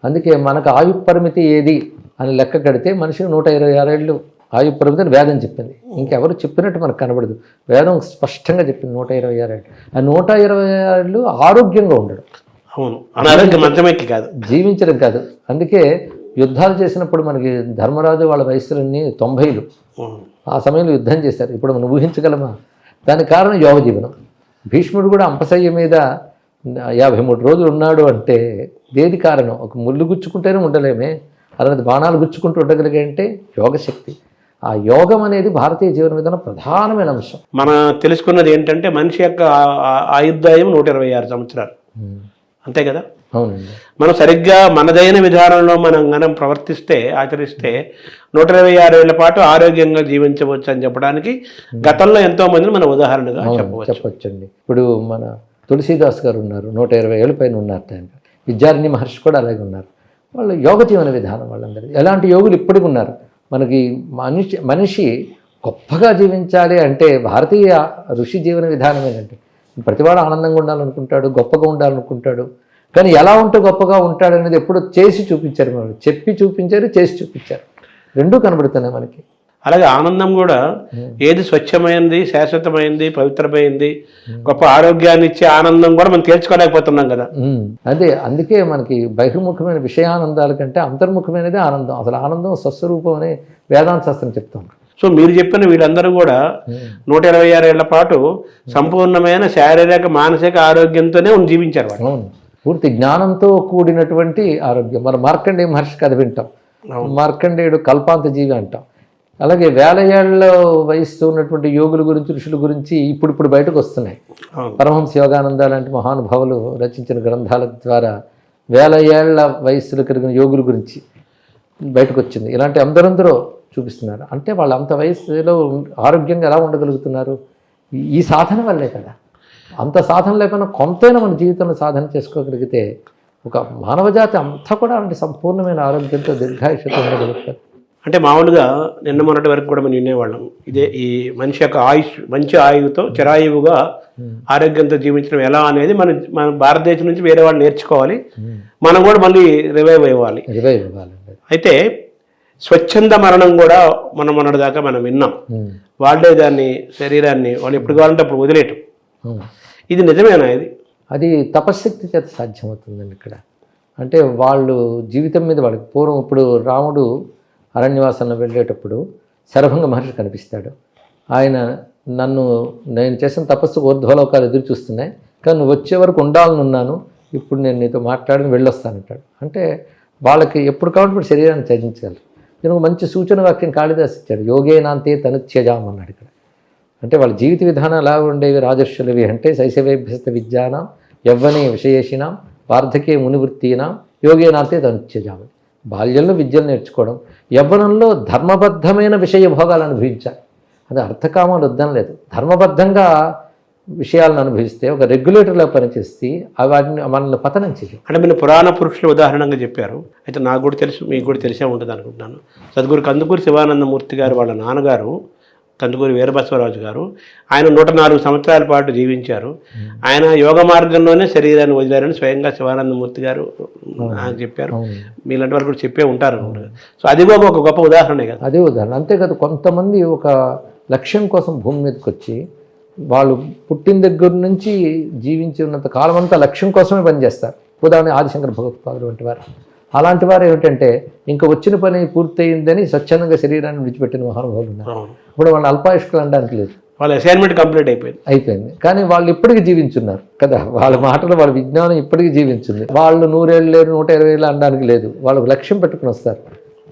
అందుకే మనకు ఆయు పరిమితి ఏది అని లెక్క కడితే మనిషికి 126 ఏళ్ళు ఆయు పరిమితి అని వేదం చెప్పింది. ఇంకెవరు చెప్పినట్టు మనకు కనబడదు. వేదం స్పష్టంగా చెప్పింది 126 ఏళ్ళు. ఆ 126 ఏళ్ళు ఆరోగ్యంగా ఉండడం. అవును, అనారోగ్యం మంచమెక్కి కాదు, జీవించడం కాదు. అందుకే యుద్ధాలు చేసినప్పుడు మనకి ధర్మరాజు వాళ్ళ వయసులన్నీ 90లు. ఆ సమయంలో యుద్ధం చేశారు. ఇప్పుడు మనం ఊహించగలమా? దానికి కారణం యోగ జీవనం. భీష్ముడు కూడా అంపశయ్య మీద 53 రోజులు ఉన్నాడు అంటే దేని కారణం? ఒక ముళ్ళు గుచ్చుకుంటేనే ఉండలేమే, అలాంటి బాణాలు గుచ్చుకుంటూ ఉండగలిగే యోగశక్తి. ఆ యోగం అనేది భారతీయ జీవన విధానం ప్రధానమైన అంశం. మనం తెలుసుకున్నది ఏంటంటే మనిషి యొక్క ఆయుర్దాయం 126 సంవత్సరాలు. అంతే కదా. అవునండి. మనం సరిగ్గా మనదైన విధానంలో మనం ప్రవర్తిస్తే, ఆచరిస్తే 126 ఏళ్ల పాటు ఆరోగ్యంగా జీవించవచ్చు అని చెప్పడానికి గతంలో ఎంతో మందిని మనం ఉదాహరణగా చెప్పవచ్చండి. ఇప్పుడు మన తులసీదాస్ గారు ఉన్నారు, 120 ఏళ్ళ పైన ఉన్నారు. ఆయన విద్యారణ్య మహర్షి కూడా అలాగే ఉన్నారు. వాళ్ళు యోగ జీవన విధానం వాళ్ళందరూ. ఎలాంటి యోగులు ఇప్పటికి ఉన్నారు. మనకి మనిషి గొప్పగా జీవించాలి అంటే భారతీయ ఋషి జీవన విధానం ఏంటంటే ప్రతివాడు ఆనందంగా ఉండాలనుకుంటాడు, గొప్పగా ఉండాలనుకుంటాడు. కానీ ఎలా ఉంటే గొప్పగా ఉంటాడు అనేది ఎప్పుడు చేసి చూపించారు. మనం చెప్పి చూపించారు, చేసి చూపించారు. రెండూ కనబడుతున్నాయి మనకి. అలాగే ఆనందం కూడా ఏది స్వచ్ఛమైంది, శాశ్వతమైంది, పవిత్రమైంది, గొప్ప ఆరోగ్యాన్ని ఇచ్చే ఆనందం కూడా మనం తీర్చుకోలేకపోతున్నాం కదా. అదే అందుకే మనకి బహిర్ముఖమైన విషయానందాల కంటే అంతర్ముఖమైనదే ఆనందం. అసలు ఆనందం స్వస్వరూపం అనే వేదాంత శాస్త్రం చెప్తాం. సో మీరు చెప్పిన వీళ్ళందరూ కూడా 126 ఏళ్ల పాటు సంపూర్ణమైన శారీరక మానసిక ఆరోగ్యంతోనే జీవించారు వాళ్ళు. అవును, పూర్తి జ్ఞానంతో కూడినటువంటి ఆరోగ్యం. మన మార్కండేయ మహర్షి కథ వింటాం. మార్కండేయుడు కల్పాంత జీవి అంటాం. అలాగే 1000 ఏళ్ల వయస్సు ఉన్నటువంటి యోగుల గురించి, ఋషుల గురించి ఇప్పుడు బయటకు వస్తున్నాయి. పరమహంస యోగానంద లాంటి మహానుభావులు రచించిన గ్రంథాల ద్వారా 1000 ఏళ్ల వయస్సులో కలిగిన యోగుల గురించి బయటకు వచ్చింది. ఇలాంటి అందరందరూ చూపిస్తున్నారు. అంటే వాళ్ళు అంత వయసులో ఆరోగ్యంగా ఎలా ఉండగలుగుతున్నారు? ఈ సాధన వల్లే కదా. అంత సాధన లేకుండా కొంతైనా మన జీవితంలో సాధన చేసుకోగలిగితే ఒక మానవజాతి అంతా కూడా అలాంటి సంపూర్ణమైన ఆరోగ్యంతో దీర్ఘాయుష్తో ఉండగలుగుతారు. అంటే మామూలుగా నిన్న మొన్నటి వరకు కూడా మనం వినేవాళ్ళం ఇదే, ఈ మనిషి యొక్క మంచి ఆయువుతో చిరాయువుగా ఆరోగ్యంతో జీవించడం ఎలా అనేది మన భారతదేశం నుంచి వేరే వాళ్ళు నేర్చుకోవాలి. మనం కూడా మళ్ళీ రివైవ్ అవ్వాలి. అయితే స్వచ్ఛంద మరణం కూడా మనం మొన్నటిదాకా మనం విన్నాం. వాళ్ళే దాన్ని శరీరాన్ని వాళ్ళు ఎప్పుడు కావాలంటే అప్పుడు వదిలేయటం. ఇది నిజమేనా? ఇది అది తపశ్శక్తి చేత సాధ్యమవుతుందండి ఇక్కడ. అంటే వాళ్ళు జీవితం మీద వాళ్ళకి పూర్వం ఇప్పుడు రాముడు అరణ్యవాసంలో వెళ్ళేటప్పుడు శరభంగ మహర్షి కనిపిస్తాడు. ఆయన నేను చేసిన తపస్సు ఊర్ధ్వలోకాలు ఎదురు చూస్తున్నాయి, కానీ నువ్వు వచ్చే వరకు ఉండాలని ఉన్నాను, ఇప్పుడు నేను నీతో మాట్లాడిని వెళ్ళొస్తానంటాడు. అంటే వాళ్ళకి ఎప్పుడు కాబట్టి ఇప్పుడు శరీరాన్ని త్యజించగలరు. నేను ఒక మంచి సూచన వాక్యం కాళిదాస్ ఇచ్చాడు, యోగేనాంతే తనుత్యజాం అన్నాడు ఇక్కడ. అంటే వాళ్ళ జీవిత విధానం ఎలా ఉండేవి రాజర్షులవి అంటే శైశవేభ్యస్త విద్యానాం యవ్వనే విషయేషినాం వార్ధకే మునివృత్తీనాం యోగేనాంతే తనుత్యజామని. బాల్యంలో విద్యలు నేర్చుకోవడం, యవ్వనంలో ధర్మబద్ధమైన విషయ భోగాలు అనుభవించాలి. అది అర్థకామాలు వద్దం లేదు, ధర్మబద్ధంగా విషయాలను అనుభవిస్తే ఒక రెగ్యులేటర్లో పనిచేస్తే వాటిని మనల్ని పతనం చేయాలి. అంటే మీరు పురాణ పురుషుల ఉదాహరణగా చెప్పారు. అయితే నాకు కూడా తెలుసు, మీకు కూడా తెలిసే ఉంటుంది అనుకుంటున్నాను. సద్గురు కందుకూరి శివానందమూర్తి గారు వాళ్ళ నాన్నగారు కందుకూరి వీరబసవరాజు గారు, ఆయన 104 సంవత్సరాల పాటు జీవించారు. ఆయన యోగ మార్గంలోనే శరీరాన్ని వదిలారని స్వయంగా శివానందమూర్తి గారు నాకు చెప్పారు. మీలాంటి వారు కూడా చెప్పే ఉంటారు. సో అది కూడా ఒక గొప్ప ఉదాహరణే కదా. అదే ఉదాహరణ. అంతేకాదు కొంతమంది ఒక లక్ష్యం కోసం భూమి మీదకి వచ్చి వాళ్ళు పుట్టిన దగ్గర నుంచి జీవించి ఉన్నంత కాలం అంతా లక్ష్యం కోసమే పనిచేస్తారు. ఉదాహరణ ఆదిశంకర భగవత్పాదులు వంటి వారు. అలాంటి వారు ఏమిటంటే ఇంకా వచ్చిన పని పూర్తయిందని స్వచ్ఛందంగా శరీరాన్ని విడిచిపెట్టిన మహానుభావులు ఉన్నారు. ఇప్పుడు వాళ్ళు అల్పాయుష్కులు అనడానికి లేదు, వాళ్ళ అసైన్మెంట్ కంప్లీట్ అయిపోయింది. కానీ వాళ్ళు ఇప్పటికీ జీవించున్నారు కదా. వాళ్ళ మాటలు వాళ్ళ విజ్ఞానం ఇప్పటికీ జీవించింది. వాళ్ళు 100 ఏళ్ళు లేరు 120 ఏళ్ళు అనడానికి లేదు, వాళ్ళకు లక్ష్యం పెట్టుకుని వస్తారు.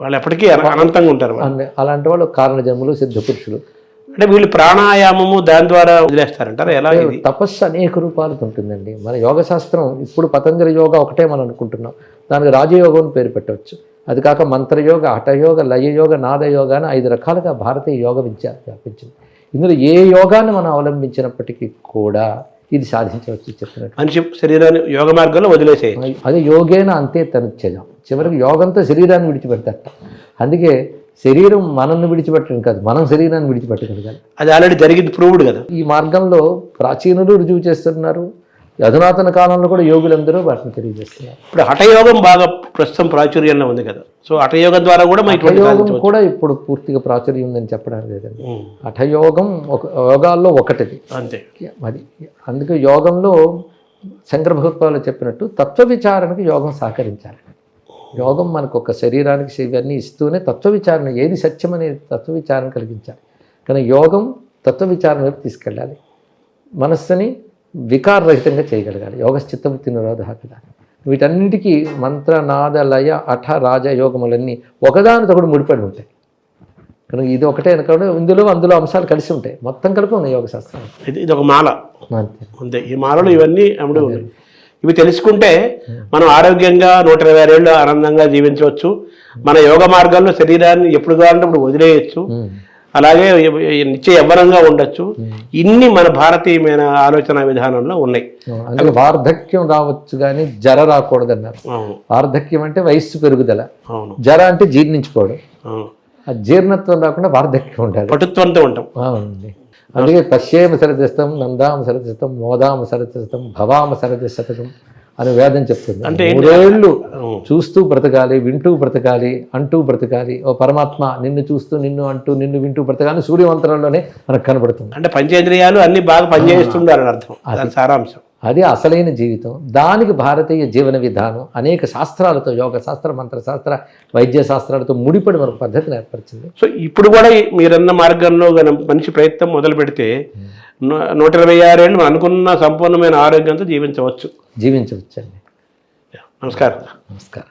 వాళ్ళు ఎప్పటికీ అనంతంగా ఉంటారు. అలాంటి వాళ్ళు కారణజన్ములు సిద్ధ పురుషులు. అంటే వీళ్ళు ప్రాణాయామము దాని ద్వారా వదిలేస్తారంటారు. ఎలా తపస్సు అనేక రూపాలతో ఉంటుందండి. మన యోగ శాస్త్రం ఇప్పుడు పతంజలి యోగా ఒకటే మనం అనుకుంటున్నాం, దానికి రాజయోగం అని పేరు పెట్టవచ్చు. అది కాక మంత్రయోగ, హఠయోగ, లయయోగ, నాదయోగ అని 5 రకాలుగా భారతీయ యోగ విద్య వ్యాపించింది. ఇందులో ఏ యోగాన్ని మనం అవలంబించినప్పటికీ కూడా ఇది సాధించవచ్చు చెప్పినట్టు. మనిషి శరీరాన్ని యోగ మార్గంలో వదిలేసేయచ్చు. అదే యోగేన అంతే తనుత్యజం, చివరికి యోగంతో శరీరాన్ని విడిచిపెడతారట. అందుకే శరీరం మనల్ని విడిచిపెట్టడం కాదు, మనం శరీరాన్ని విడిచిపెట్టగలగాలి. అది ఆల్రెడీ జరిగింది, ప్రూవ్డ్ కదా. ఈ మార్గంలో ప్రాచీనులు రుజువు చేస్తున్నారు, అధునాతన కాలంలో కూడా యోగులందరూ వాటిని తెలియజేస్తున్నారు. ఇప్పుడు హఠయోగం బాగా ప్రస్తుతం ప్రాచుర్యంలో ఉంది కదా. సో హఠయోగం ద్వారా కూడా హఠయోగం కూడా ఇప్పుడు పూర్తిగా ప్రాచుర్యం ఉందని చెప్పడానికి లేదండి. హఠయోగం యోగాల్లో ఒకటిది అంతే. అది అందుకే యోగంలో శంకర భగవత్పాదులు చెప్పినట్టు తత్వ విచారణకు యోగం సహకరించాలి. యోగం మనకు ఒక శరీరానికి ఇవన్నీ ఇస్తూనే తత్వ విచారణ, ఏది సత్యం అనేది తత్వ విచారణ కలిగించాలి. కానీ యోగం తత్వ విచారణ వైపు తీసుకెళ్ళాలి, మనస్సుని వికారరహితంగా చేయగలగాలి. యోగశ్చిత్తవృత్తి నిరోధ కదా. వీటన్నిటికీ మంత్ర, నాద, లయ, అఠ, రాజ యోగములన్నీ ఒకదానితో కూడా ముడిపడి ఉంటాయి. కనుక ఇది ఒకటే అనుకోండి, అందులో అంశాలు కలిసి ఉంటాయి, మొత్తం కలిపి ఉన్నాయి యోగ శాస్త్రం. ఇది ఒక మాల అంతే. ఈ మాలలో ఇవన్నీ అమ్ముడు ఉన్నాయి. ఇవి తెలుసుకుంటే మనం ఆరోగ్యంగా 120 ఏళ్ళు ఆనందంగా జీవించవచ్చు. మన యోగ మార్గంలో శరీరాన్ని ఎప్పుడు కావాలంటే ఇప్పుడు వదిలేయచ్చు. అలాగే నిత్య యవ్వనంగా ఉండొచ్చు. ఇన్ని మన భారతీయమైన ఆలోచన విధానంలో ఉన్నాయి. వార్ధక్యం రావచ్చు కానీ జర రాకూడదన్నారు. వార్ధక్యం అంటే వయస్సు పెరుగుదల, జర అంటే జీర్ణించుకోవడం. ఆ జీర్ణత్వం రాకుండా వార్ధక్యం ఉండాలి, పటుత్వంతో ఉంటాం. అందుకే పశ్యేమ సరదిస్తాం, నందామ సరదిస్తాం, మోదామ సరదిస్తాం, భవామ సరదిస్తతం అని వేదం చెప్తుంది. అంటే 3 ఏళ్ళు చూస్తూ బ్రతకాలి, వింటూ బ్రతకాలి, అంటూ బ్రతకాలి. ఓ పరమాత్మ నిన్ను చూస్తూ, నిన్ను అంటూ, నిన్ను వింటూ బ్రతకాలి సూర్యమంత్రంలోనే మనకు కనబడుతుంది. అంటే పంచేంద్రియాలు అన్ని బాగా పనిచేస్తుందని అర్థం. అది సారాంశం. అది అసలైన జీవితం. దానికి భారతీయ జీవన విధానం అనేక శాస్త్రాలతో, యోగ శాస్త్ర, మంత్ర శాస్త్ర, వైద్య శాస్త్రాలతో ముడిపడి మనకు పద్ధతిని ఏర్పరిచింది. సో ఇప్పుడు కూడా మీరన్న మార్గంలో మనిషి ప్రయత్నం మొదలు పెడితే 126 ఏళ్ళు మనం అనుకున్న సంపూర్ణమైన ఆరోగ్యంతో జీవించవచ్చు. జీవించవచ్చండి. నమస్కారం. నమస్కారం.